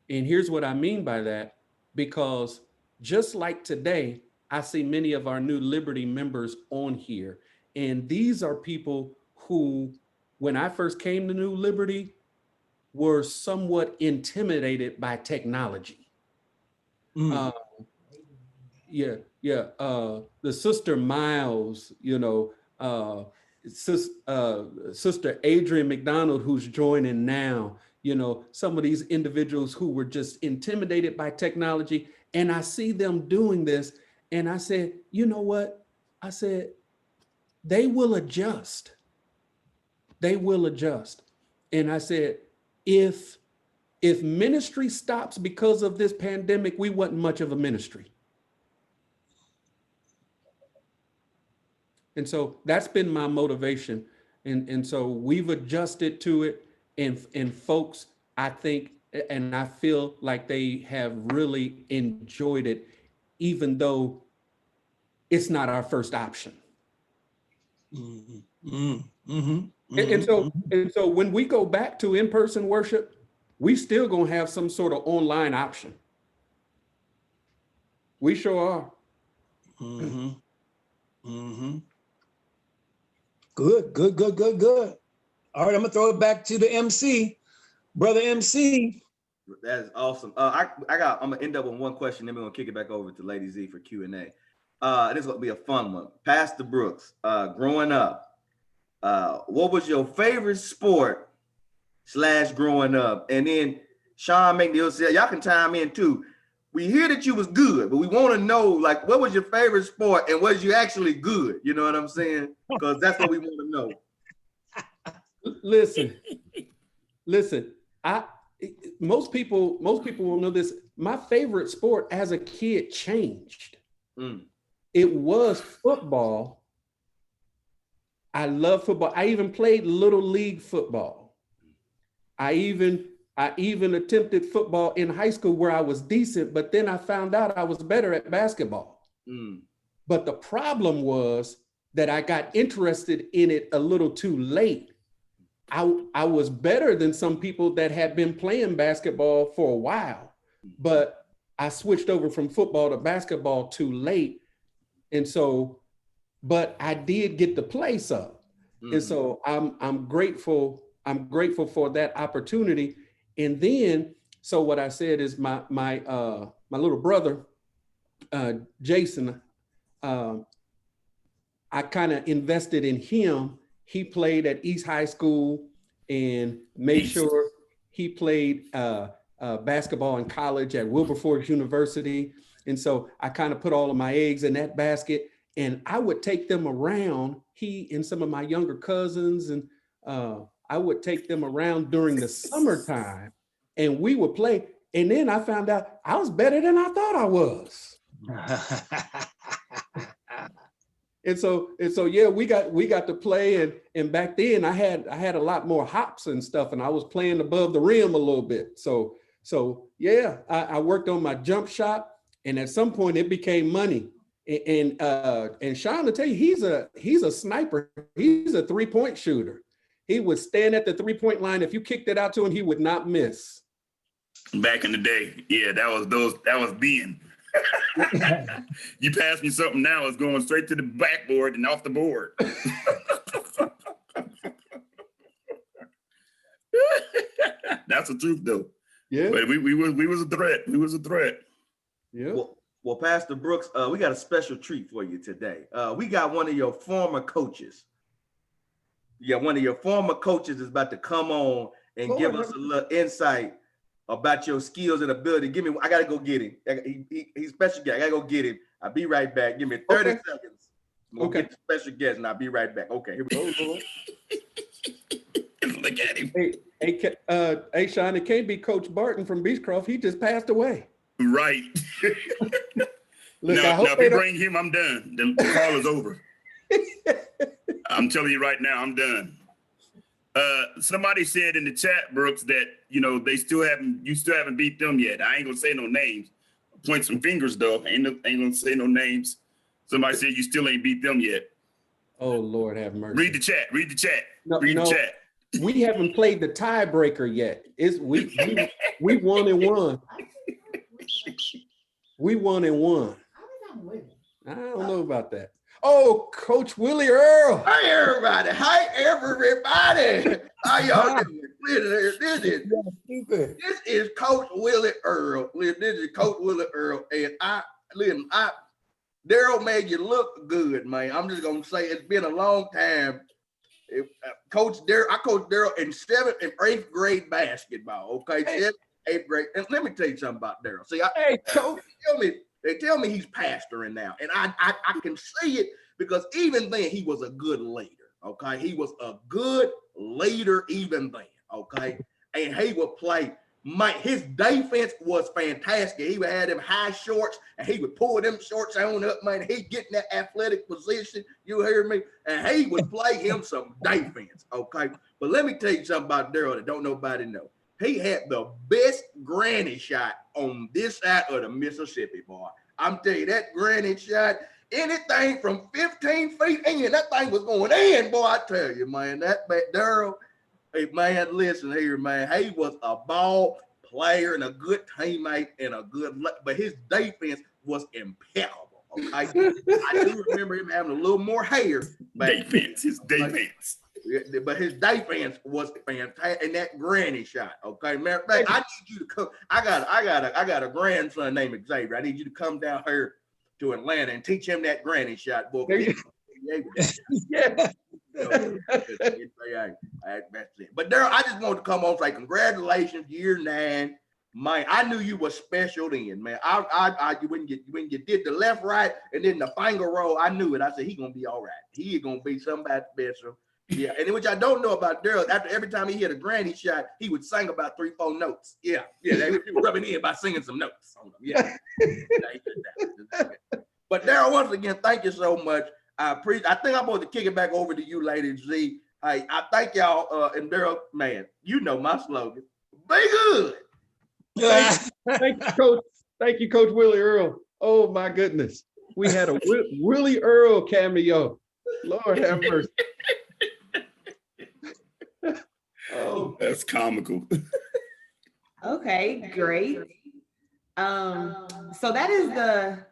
And here's what I mean by that, because just like today, I see many of our New Liberty members on here. And these are people who, when I first came to New Liberty, were somewhat intimidated by technology. The Sister Miles, Sister Adrian McDonald, who's joining now, some of these individuals who were just intimidated by technology. And I see them doing this. And I said, you know what? I said, they will adjust. They will adjust. And I said, if ministry stops because of this pandemic, we wasn't much of a ministry. And so that's been my motivation. And so we've adjusted to it. And folks, I think, and I feel like they have really enjoyed it, even though it's not our first option. And so when we go back to in-person worship, we still gonna have some sort of online option. We sure are. Good. All right, I'm gonna throw it back to the MC, brother MC. That is awesome. I'm gonna end up with one question, then we're gonna kick it back over to Lady Z for Q&A. This is gonna be a fun one. Pastor Brooks, growing up, what was your favorite sport / growing up? And then Sean McNeil said, y'all can chime in too. We hear that you was good, but we want to know, like, what was your favorite sport and was you actually good? You know what I'm saying? Because that's what we want to know. Listen, most people will know this. My favorite sport as a kid changed. It was football. I love football. I even played little league football. I even attempted football in high school where I was decent, but then I found out I was better at basketball. But the problem was that I got interested in it a little too late. I was better than some people that had been playing basketball for a while, but I switched over from football to basketball too late. And so, but I did get to play some. And so I'm grateful for that opportunity. And then, so what I said is my little brother, Jason, I kind of invested in him. He played at East High School and made sure he played basketball in college at Wilberforce University. And so I kind of put all of my eggs in that basket, and I would take them around, he and some of my younger cousins, and I would take them around during the summertime and we would play. And then I found out I was better than I thought I was. And so yeah, we got to play, and back then I had a lot more hops and stuff, and I was playing above the rim a little bit. So yeah, I worked on my jump shot, and at some point it became money. And Sean, to tell you, he's a sniper. He's a 3-point shooter. He would stand at the 3-point line. If you kicked it out to him, he would not miss. Back in the day, yeah, that was being. You pass me something now, it's going straight to the backboard and off the board. That's the truth, though. Yeah. But we was a threat. We was a threat. Yeah. Well, Pastor Brooks, we got a special treat for you today. We got one of your former coaches. Yeah, one of your former coaches is about to come on and give us a little insight about your skills and ability. I gotta go get him. He's special guest. I gotta go get him. I'll be right back. Give me 30 seconds. We'll get the special guest and I'll be right back. Okay, here we go. Look at him. Hey, Sean, it can't be Coach Barton from Beechcroft. He just passed away. Right. Look, now if you bring him, I'm done. The call is over. I'm telling you right now, I'm done. Somebody said in the chat, Brooks, that you still haven't beat them yet. I ain't gonna say no names. Point some fingers though. Ain't gonna say no names. Somebody said you still ain't beat them yet. Oh Lord, have mercy. Read the chat. Read the chat. Read the chat. We haven't played the tiebreaker yet. We 1-1. We 1-1. I don't know about that. Oh, Coach Willie Earl. Hi, everybody. How y'all doing? This is Coach Willie Earl. And Darrell made you look good, man. I'm just gonna say it's been a long time. I coached Darrell in 7th and 8th grade basketball. Okay, 7th, 8th grade. And let me tell you something about Darrell. See, Coach, they tell me he's pastoring now, and I can see it because even then he was a good leader. Okay, he was a good leader even then. okay? And he would play. His defense was fantastic. He would have them high shorts, and he would pull them shorts on up, man. He'd get in that athletic position, you hear me? And he would play him some defense, okay? But let me tell you something about Darrell that don't nobody know. He had the best granny shot on this side of the Mississippi, boy. I'm telling you, that granny shot, anything from 15 feet in, that thing was going in, boy, I tell you, man. That Darrell, hey, man, listen here, man. He was a ball player and a good teammate and a good, but his defense was impeccable. Okay, I do remember him having a little more hair. His defense. But his defense was fantastic, and that granny shot. Okay, matter of fact, I need you to come. I got a grandson named Xavier. I need you to come down here to Atlanta and teach him that granny shot, boy. Yeah. That's it. But Darrell, I just wanted to come on and say congratulations, year 9. Man, I knew you were special then, man. When you did the left, right, and then the finger roll, I knew it. I said, he gonna be all right. He gonna be somebody special. Yeah, and which I don't know about Darrell, after every time he hit a granny shot, he would sing about 3-4 notes. Yeah, they would rub it in by singing some notes on them. Yeah. But Darrell, once again, thank you so much. I think I'm going to kick it back over to you, Lady Z. I thank y'all, and Darrell, man, you know my slogan. Be good. Thank you, Coach. Thank you, Coach Willie Earl. Oh my goodness. We had a Willie Earl cameo. Lord have mercy. Oh, that's comical. Okay, great. So that is the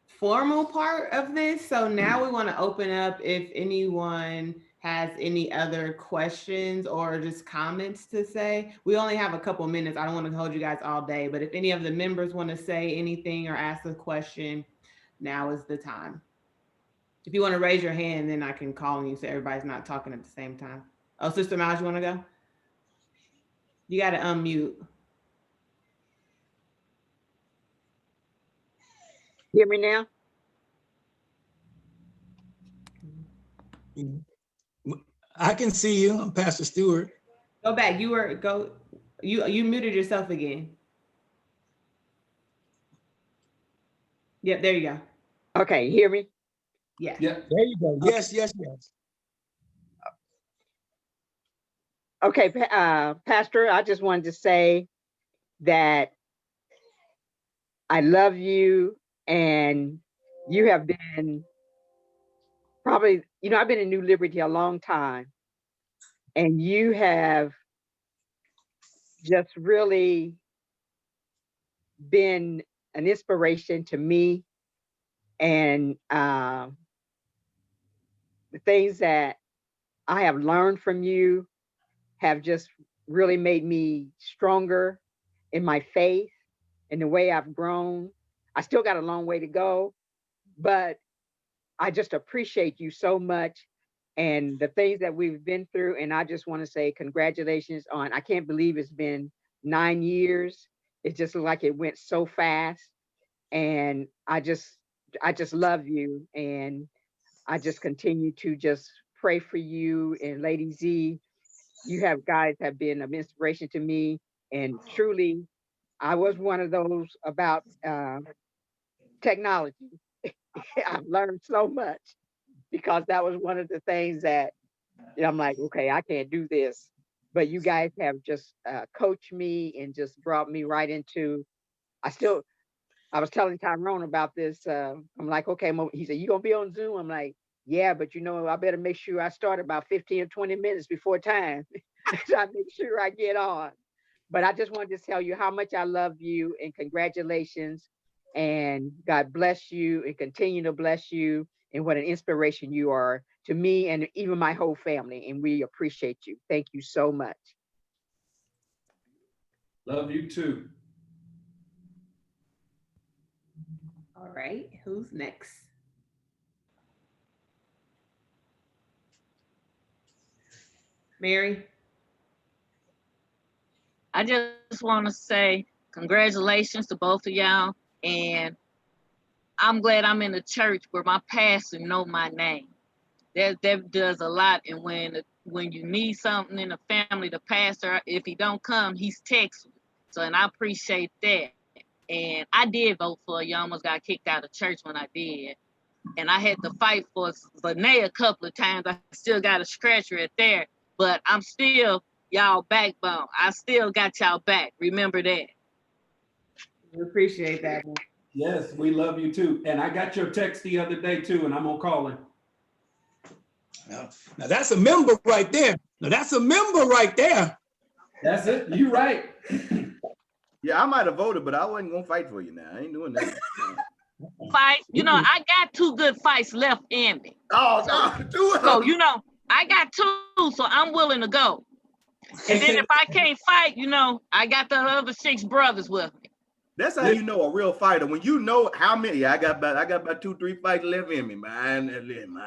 formal part of this. So now we want to open up if anyone has any other questions or just comments to say. We only have a couple minutes. I don't want to hold you guys all day, but if any of the members want to say anything or ask a question, now is the time. If you want to raise your hand, then I can call on you so everybody's not talking at the same time. Oh, Sister Miles, you want to go? You got to unmute. Hear me now? I can see you. I'm Pastor Stewart. Go back. You muted yourself again. Yep, there you go. Okay, hear me? Yeah. Yeah. There you go. Yes. Okay, Pastor, I just wanted to say that I love you, and you have been probably, I've been in New Liberty a long time, and you have just really been an inspiration to me, and the things that I have learned from you have just really made me stronger in my faith and the way I've grown. I still got a long way to go, but I just appreciate you so much and the things that we've been through. And I just want to say congratulations I can't believe it's been 9 years. It just looked like it went so fast. And I just love you. And I just continue to just pray for you and Lady Z. You guys have been an inspiration to me, and truly, I was one of those about technology. I've learned so much because that was one of the things that I'm like, okay, I can't do this. But you guys have just coached me and just brought me right into. I was telling Tyrone about this. I'm like, okay, he said, you gonna be on Zoom? I'm like, yeah, but I better make sure I start about 15 or 20 minutes before time. So I make sure I get on. But I just wanted to tell you how much I love you and congratulations. And God bless you and continue to bless you. And what an inspiration you are to me and even my whole family. And we appreciate you. Thank you so much. Love you too. All right, who's next? Mary? I just want to say congratulations to both of y'all. And I'm glad I'm in a church where my pastor know my name. That does a lot. And when when you need something in the family, the pastor, if he don't come, he's texting. So, and I appreciate that. And I did vote for you. I almost got kicked out of church when I did. And I had to fight for Bonet a couple of times. I still got a scratch right there, but I'm still y'all backbone. I still got y'all back. Remember that. We appreciate that. Yes, we love you too. And I got your text the other day too, and I'm gonna call him. Now that's a member right there. Now that's a member right there. That's it. You right. Yeah, I might have voted, but I wasn't gonna fight for you now. I ain't doing that. Fight. You know, I got 2 good fights left in me. Oh, no, do it. So, you know, I got 2, so I'm willing to go. And then if I can't fight, you know, I got the other 6 brothers with me. That's how you know a real fighter. When you know how many, I got about 2, 3 fights left in me, man.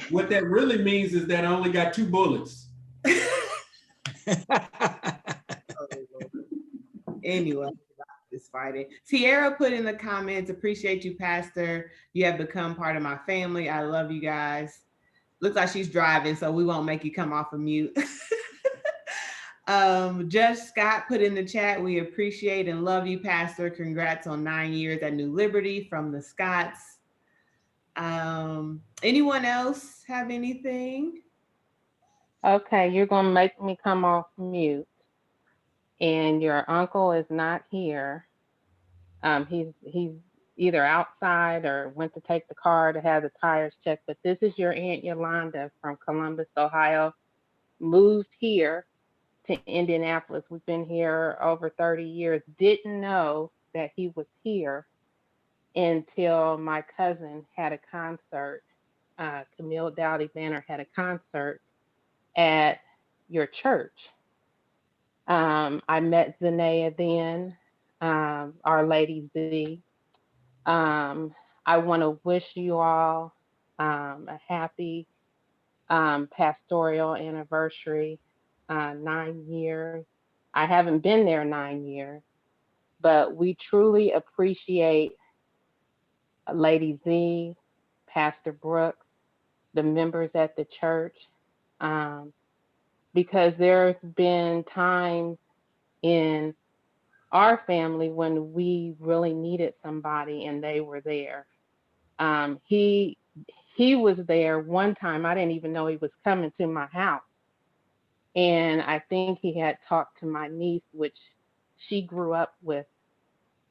What that really means is that I only got 2 bullets. Anyway, this fighting. Tierra put in the comments, appreciate you, Pastor. You have become part of my family. I love you guys. Looks like she's driving, so we won't make you come off of mute. Judge Scott put in the chat, we appreciate and love you, Pastor. Congrats on 9 years at New Liberty from the Scotts. Anyone else have anything? Okay, you're gonna make me come off mute. And your uncle is not here. He's either outside or went to take the car to have the tires checked. But this is your Aunt Yolanda from Columbus, Ohio. Moved here to Indianapolis. We've been here over 30 years. Didn't know that he was here until my cousin had a concert. Camille Dowdy Banner had a concert at your church. I met Zanea then, Our Lady Z. I want to wish you all a happy pastoral anniversary, 9 years. I haven't been there 9 years, but we truly appreciate Lady Z, Pastor Brooks, the members at the church, because there's been times in our family when we really needed somebody and they were there. He was there one time. I didn't even know he was coming to my house. And I think he had talked to my niece, which she grew up with.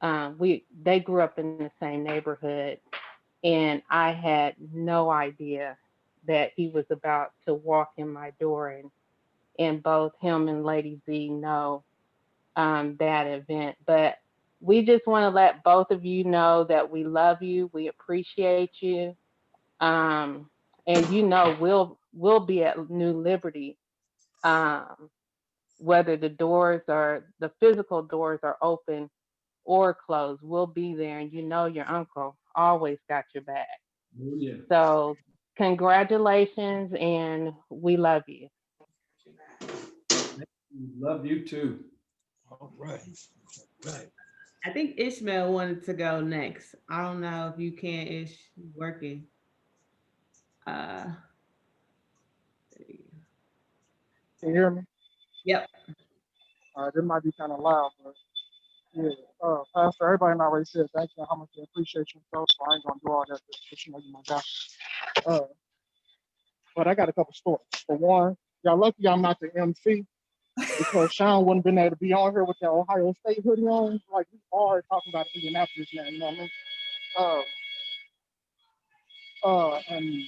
They grew up in the same neighborhood. And I had no idea that he was about to walk in my door, and both him and Lady Z know that event. But we just want to let both of you know that we love you, we appreciate you, and you know we'll be at New Liberty, whether the physical doors are open or closed. We'll be there, and you know your uncle always got your back. Oh, yeah. So congratulations, and we love you. Love you too. All right. Right. I think Ishmael wanted to go next. I don't know if you can, Ish, working. Can you hear me? Yep. This might be kind of loud, but yeah. Pastor, everybody already said thank you, how much they appreciate you, so I ain't gonna do all that, but you know you my guy. But I got a couple stories. For one, y'all lucky I'm not the MC, because Sean wouldn't been able to be on here with that Ohio State hoodie on. Like, we are talking about Indianapolis now, you know what I mean? And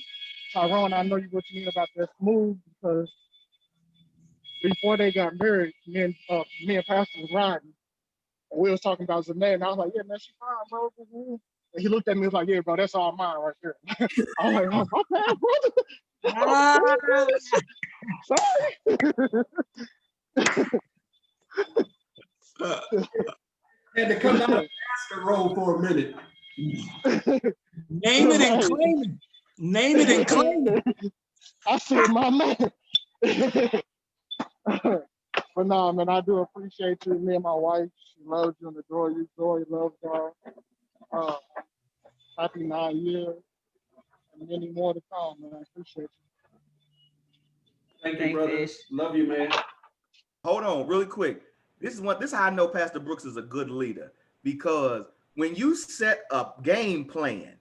Tyrone, I know what you mean about that smooth, because before they got married, me and Pastor was riding, and we was talking about Zanae, and I was like, yeah, man, she fine, bro. And he looked at me and was like, yeah, bro, that's all mine right there. I was like, oh, my bad, brother. Sorry. Had to come down the pastor roll for a minute. Name it and claim it. Name it and claim it. I said, my man. But no, man, I do appreciate you. Me and my wife, she loves you and adore you. Joy loves y'all. Happy 9 years and many more to come, man. I appreciate Thank you, brother. Fish. Love you, man. Hold on, really quick. This is how I know Pastor Brooks is a good leader, because when you set up game plan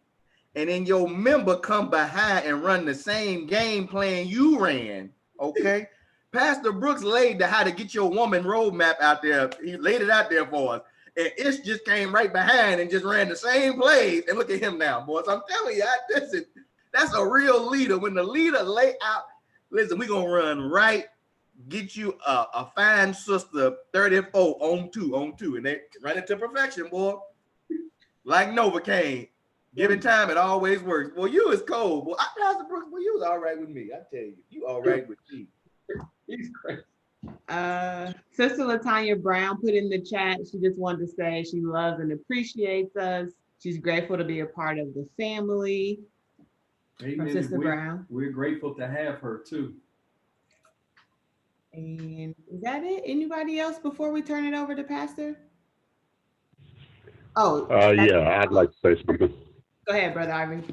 and then your member come behind and run the same game plan you ran, okay? Pastor Brooks laid the how to get your woman roadmap out there. He laid it out there for us. And Ish just came right behind and just ran the same plays. And look at him now, boys. I'm telling you, that's a real leader. When the leader lay out, listen, we're going to run right, get you a fine sister 34 on two. And they run it to perfection, boy. Like Novocaine. Given time, it always works. Well, you is cold. Boy, Pastor Brooks, well, you was all right with me. I tell you, you all right with me. He's crazy. Sister Latanya Brown put in the chat, she just wanted to say she loves and appreciates us. She's grateful to be a part of the family. Amen. From Sister Brown. We're grateful to have her too. And is that it? Anybody else before we turn it over to Pastor? Oh, yeah, I'd like to say something. Go ahead, Brother Ivory.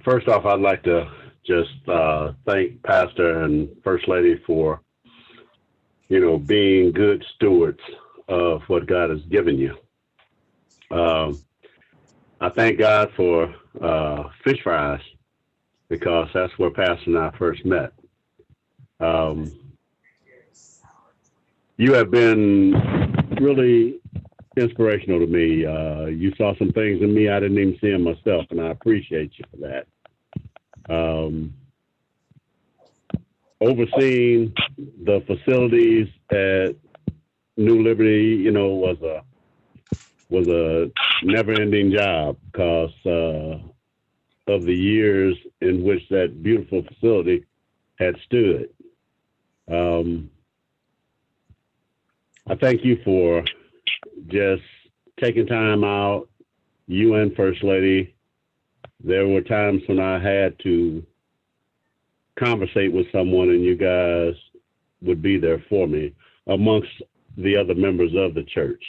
First off, I'd like to just thank Pastor and First Lady for, being good stewards of what God has given you. I thank God for fish fries, because that's where Pastor and I first met. You have been really inspirational to me. You saw some things in me I didn't even see in myself, and I appreciate you for that. Overseeing the facilities at New Liberty, was a never-ending job, because of the years in which that beautiful facility had stood. I thank you for just taking time out, you and First Lady. There were times when I had to conversate with someone, and you guys would be there for me amongst the other members of the church.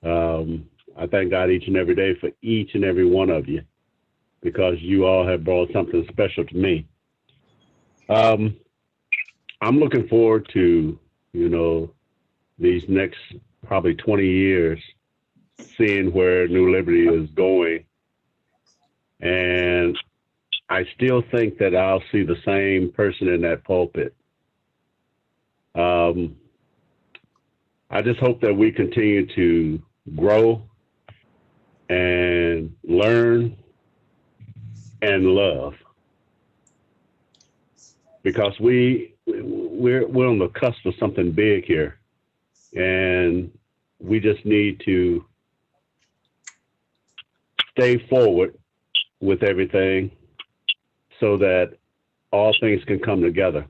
I thank God each and every day for each and every one of you, because you all have brought something special to me. I'm looking forward to, these next probably 20 years, seeing where New Liberty is going. And I still think that I'll see the same person in that pulpit. I just hope that we continue to grow and learn and love, because we're on the cusp of something big here, and we just need to stay forward with everything so that all things can come together.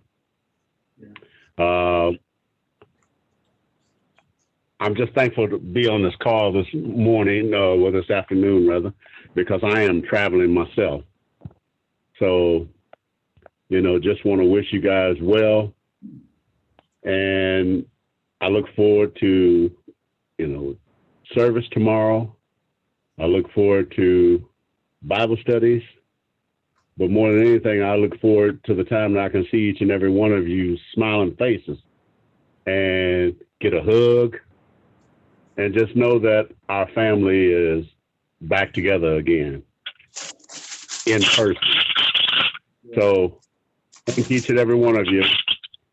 I'm just thankful to be on this call this morning, or this afternoon rather, because I am traveling myself. So, just want to wish you guys well. And I look forward to, service tomorrow. I look forward to Bible studies. But more than anything, I look forward to the time that I can see each and every one of you smiling faces and get a hug, and just know that our family is back together again in person. So thank each and every one of you,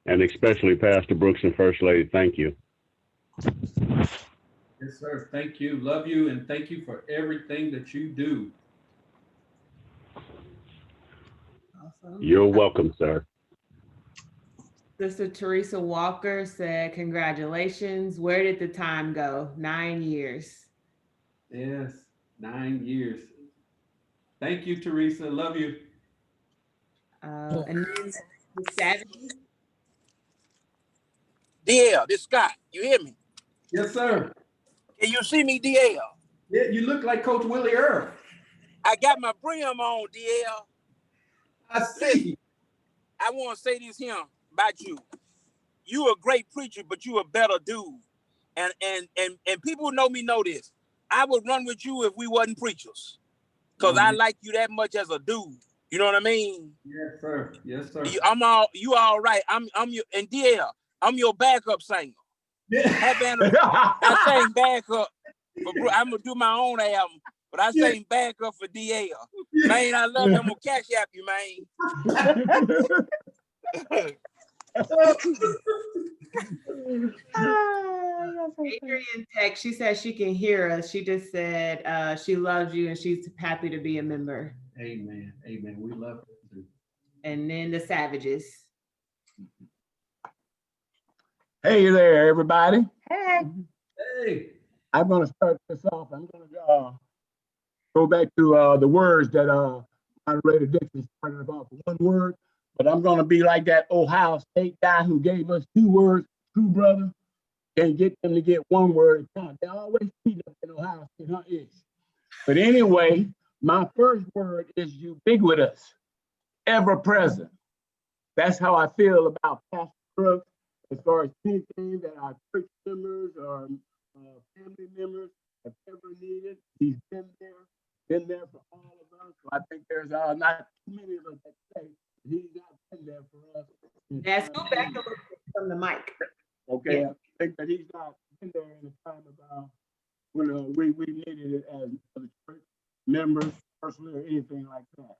and especially Pastor Brooks and First Lady. Thank you. Yes, sir. Thank you. Love you. And thank you for everything that you do. Awesome. You're welcome, sir. Sister Teresa Walker said, congratulations. Where did the time go? 9 years. Yes, 9 years. Thank you, Teresa. Love you. And then the Savage. DL, this Scott. You hear me? Yes, sir. Can you see me, DL? Yeah, you look like Coach Willie Earl. I got my brim on, DL. I see. Listen, I want to say this here about you. You a great preacher, but you a better dude. And people who know me know this. I would run with you if we wasn't preachers, because I like you that much as a dude. You know what I mean? Yes, sir. Yes, sir. You all right. I'm your, and DL, I'm your backup singer. I sang backup. I'm gonna do my own album, but I sang backup for DL. Man, I love you. I'm gonna cash app you, man. Adrian text, she said she can hear us. She just said she loves you and she's happy to be a member. Amen. Amen. We love it too. And then the Savages. Hey there, everybody. Hey. Hey. I'm going to start this off. I'm going to go back to the words that moderator Dixon started about one word, but I'm going to be like that Ohio State guy who gave us 2 words, true brother. Can't get them to get 1 word at a time. They always speak up in Ohio State, huh? But anyway, my first word is ubiquitous, ever present. That's how I feel about Pastor Brooks as far as anything that our church members or family members have ever needed. He's been there for all of us. So I think there's not too many of us that say he's not been there for us. That's go back a little bit from the mic. Okay, yeah. I think that he's not been there in the time of when we needed it as church members, personally, or anything like that.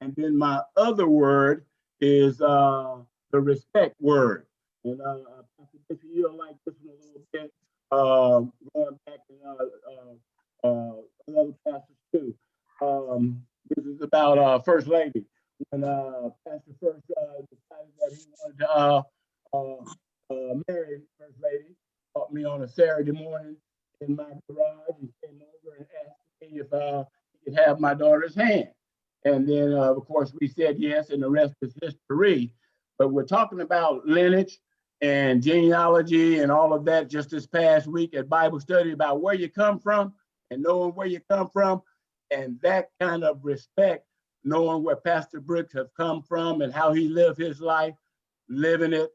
And then my other word is the respect word. And if you don't like this one a little bit, going back to another passage too. This is about First Lady. When Pastor first decided that he wanted to marry First Lady, caught me on a Saturday morning in my garage and came over and asked me if he could have my daughter's hand. And then, of course, we said yes, and the rest is history. But we're talking about lineage and genealogy and all of that just this past week at Bible study about where you come from and knowing where you come from, and that kind of respect, knowing where Pastor Brooks have come from and how he lived his life, living it,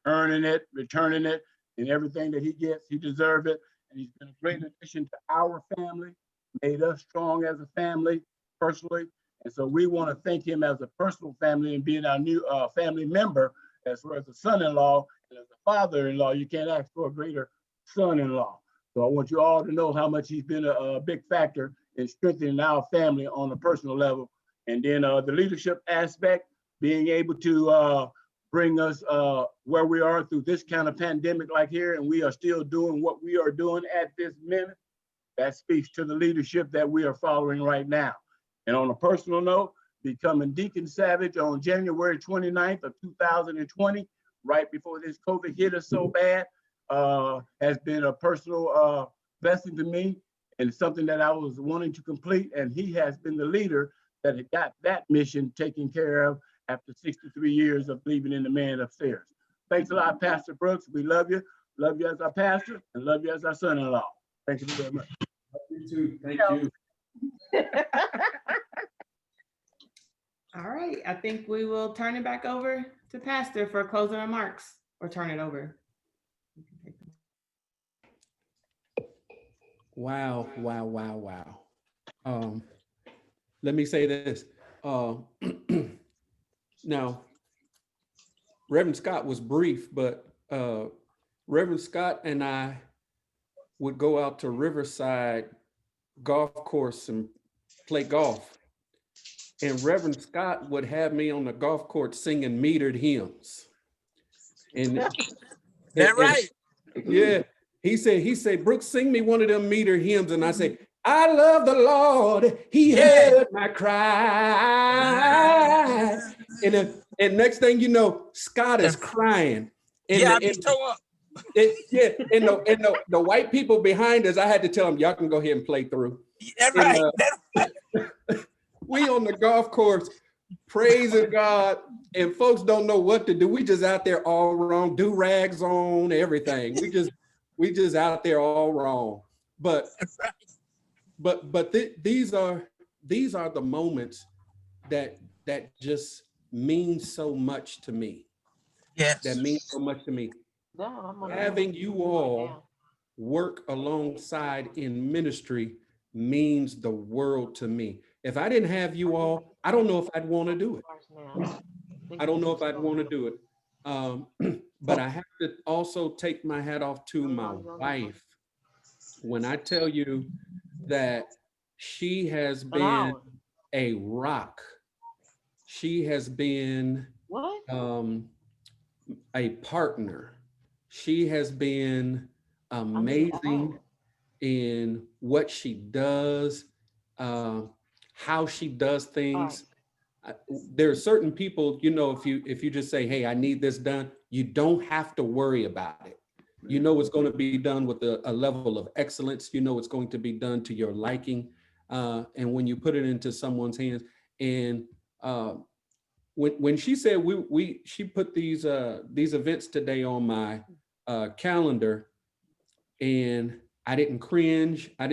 earning it, returning it, and everything that he gets, he deserves it. And he's been a great addition to our family, made us strong as a family personally. And so we want to thank him as a personal family and being our new family member, as well as a son-in-law and as a father-in-law. You can't ask for a greater son-in-law. So I want you all to know how much he's been a big factor in strengthening our family on a personal level. And then the leadership aspect, being able to bring us where we are through this kind of pandemic like here, and we are still doing what we are doing at this minute. That speaks to the leadership that we are following right now. And on a personal note, becoming Deacon Savage on January 29th of 2020, right before this COVID hit us so bad, has been a personal blessing to me and something that I was wanting to complete. And he has been the leader that had got that mission taken care of after 63 years of believing in the man upstairs. Thanks a lot, Pastor Brooks. We love you. Love you as our pastor and love you as our son-in-law. Thank you very much. Love you too. Thank you. All right, I think we will turn it back over to Pastor for closing remarks, or turn it over. Wow. Let me say this. Now, Reverend Scott was brief, but Reverend Scott and I would go out to Riverside golf course and play golf. And Reverend Scott would have me on the golf course singing metered hymns. And That right? Yeah. He said, Brooks, sing me one of them metered hymns. And I say, I love the Lord. He heard my cry. And next thing you know, Scott is crying. And I be so up. And the white people behind us, I had to tell them, y'all can go ahead and play through. That's right. We on the golf course, praising God, and folks don't know what to do. We just out there all wrong, do-rags on, everything. We just out there all wrong. But these are the moments that just mean so much to me. Yes. That means so much to me. Having you all work alongside in ministry means the world to me. If I didn't have you all, I don't know if I'd want to do it. I don't know if I'd want to do it. But I have to also take my hat off to my wife. When I tell you that she has been a rock, she has been a partner. She has been amazing in what she does, how she does things. There are certain people, you know, if you just say, hey, I need this done, you don't have to worry about it. You know it's going to be done with a level of excellence. You know it's going to be done to your liking. And when you put it into someone's hands, and when she said she put these events today on my calendar, and I didn't cringe. I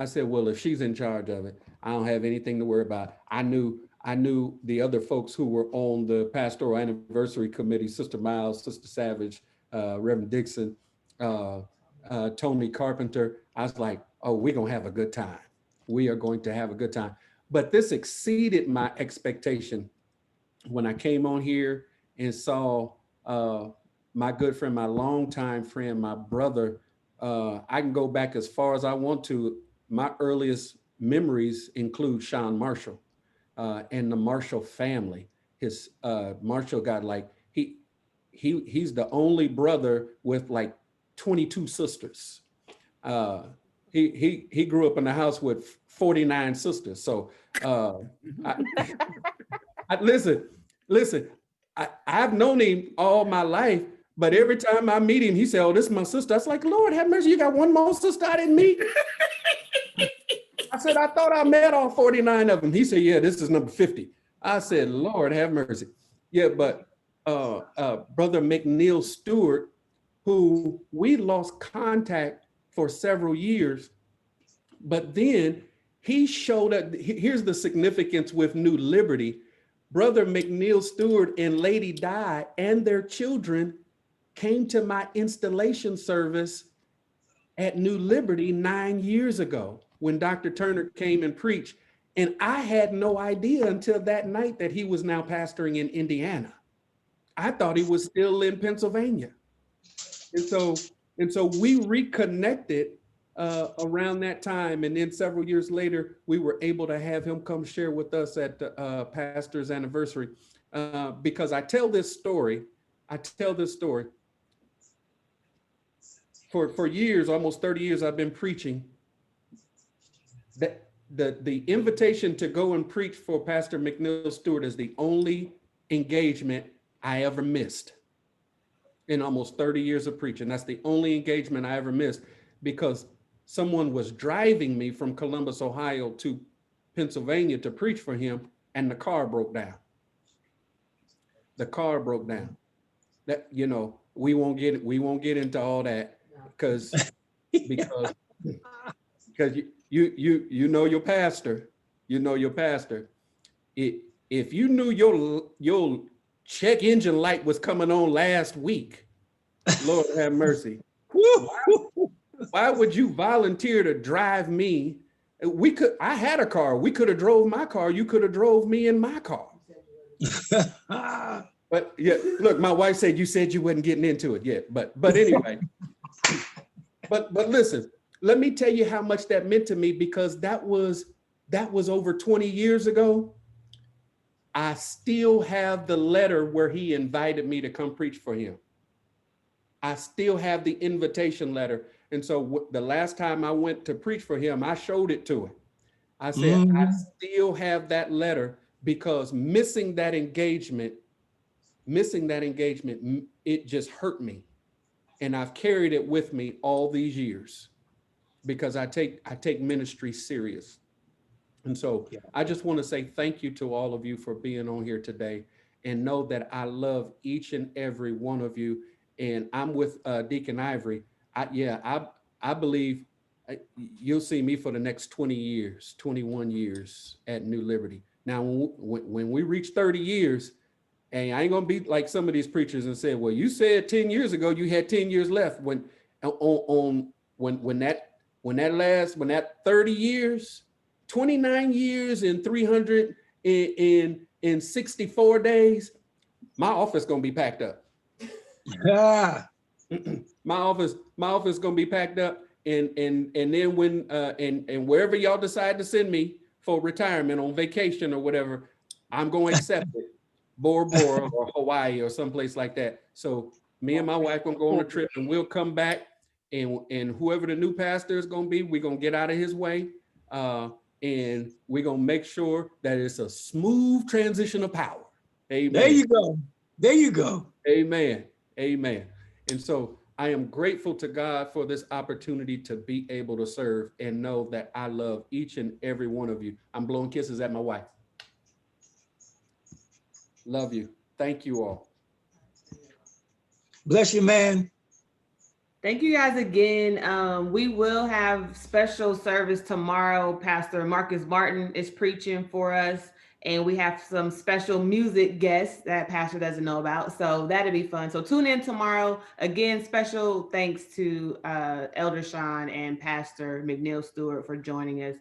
said, well, if she's in charge of it, I don't have anything to worry about. I knew the other folks who were on the pastoral anniversary committee, Sister Miles, Sister Savage, Reverend Dixon, Tony Carpenter. I was like, oh, we're going to have a good time. We are going to have a good time. But this exceeded my expectation when I came on here and saw my good friend, my longtime friend, my brother. I can go back as far as I want to. My earliest memories include Sean Marshall and the Marshall family. His Marshall got like, he's the only brother with like 22 sisters. He grew up in a house with 49 sisters. So listen, I've known him all my life, but every time I meet him, he said, oh, this is my sister. I was like, Lord have mercy, you got one more sister I didn't meet? I said, I thought I met all 49 of them. He said, yeah, this is number 50. I said, Lord have mercy. Yeah, but Brother McNeil Stewart, who we lost contact for several years, but then he showed up. Here's the significance with New Liberty. Brother McNeil Stewart and Lady Di and their children came to my installation service at New Liberty 9 years ago when Dr. Turner came and preached. And I had no idea until that night that he was now pastoring in Indiana. I thought he was still in Pennsylvania. And so we reconnected around that time. And then several years later, we were able to have him come share with us at the pastor's anniversary. Because I tell this story for years, almost 30 years, I've been preaching. That the invitation to go and preach for Pastor McNeil Stewart is the only engagement I ever missed in almost 30 years of preaching. That's the only engagement I ever missed, because someone was driving me from Columbus, Ohio to Pennsylvania to preach for him, and the car broke down. The car broke down. That, you know, we won't get into all that because you know your pastor. You know your pastor. If you knew your check engine light was coming on last week, Lord have mercy. Why would you volunteer to drive me? I had a car. We could have drove my car. You could have drove me in my car. But yeah, look, my wife said you wasn't getting into it yet. But anyway, but listen, let me tell you how much that meant to me, because that was over 20 years ago. I still have the letter where he invited me to come preach for him. I still have the invitation letter. And so the last time I went to preach for him, I showed it to him. I said, I still have that letter, because missing that engagement, it just hurt me. And I've carried it with me all these years, because I take ministry serious. And so I just want to say thank you to all of you for being on here today, and know that I love each and every one of you. And I'm with Deacon Ivory. I believe you'll see me for the next 21 years at New Liberty. Now, when we reach 30 years, and I ain't gonna be like some of these preachers and say, well, you said 10 years ago you had 10 years left. When that 30 years, 29 years and 364 days, my office gonna be packed up. Ah, My office gonna be packed up, and then when and wherever y'all decide to send me for retirement on vacation or whatever, I'm gonna accept it. Bora Bora or Hawaii or someplace like that. So me and my wife gonna go on a trip, and we'll come back, and whoever the new pastor is gonna be, we're gonna get out of his way, and we're gonna make sure that it's a smooth transition of power. Amen. there you go. There you go. Amen. Amen. And so I am grateful to God for this opportunity to be able to serve and know that I love each and every one of you. I'm blowing kisses at my wife. Love you. Thank you all. Bless you, man. Thank you guys again. We will have special service tomorrow. Pastor Marcus Martin is preaching for us, and we have some special music guests that Pastor doesn't know about. So that'll be fun. So tune in tomorrow. Again, special thanks to Elder Sean and Pastor McNeil Stewart for joining us.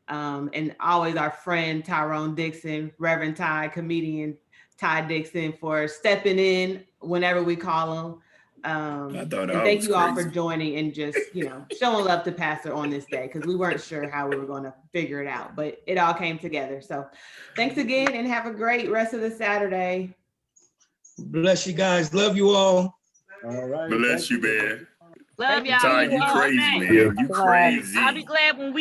And always our friend Tyrone Dixon, Reverend Ty, comedian Ty Dixon, for stepping in whenever we call him. I thought And I thank was you all for crazy. joining and just, showing love to Pastor on this day, because we weren't sure how we were going to figure it out, but it all came together. So thanks again, and have a great rest of the Saturday. Bless you guys. Love you all. All right. Bless thank you, man. Love Thank y'all. Ty, you. you All crazy, day. man. You Bye. crazy. I'll be glad when we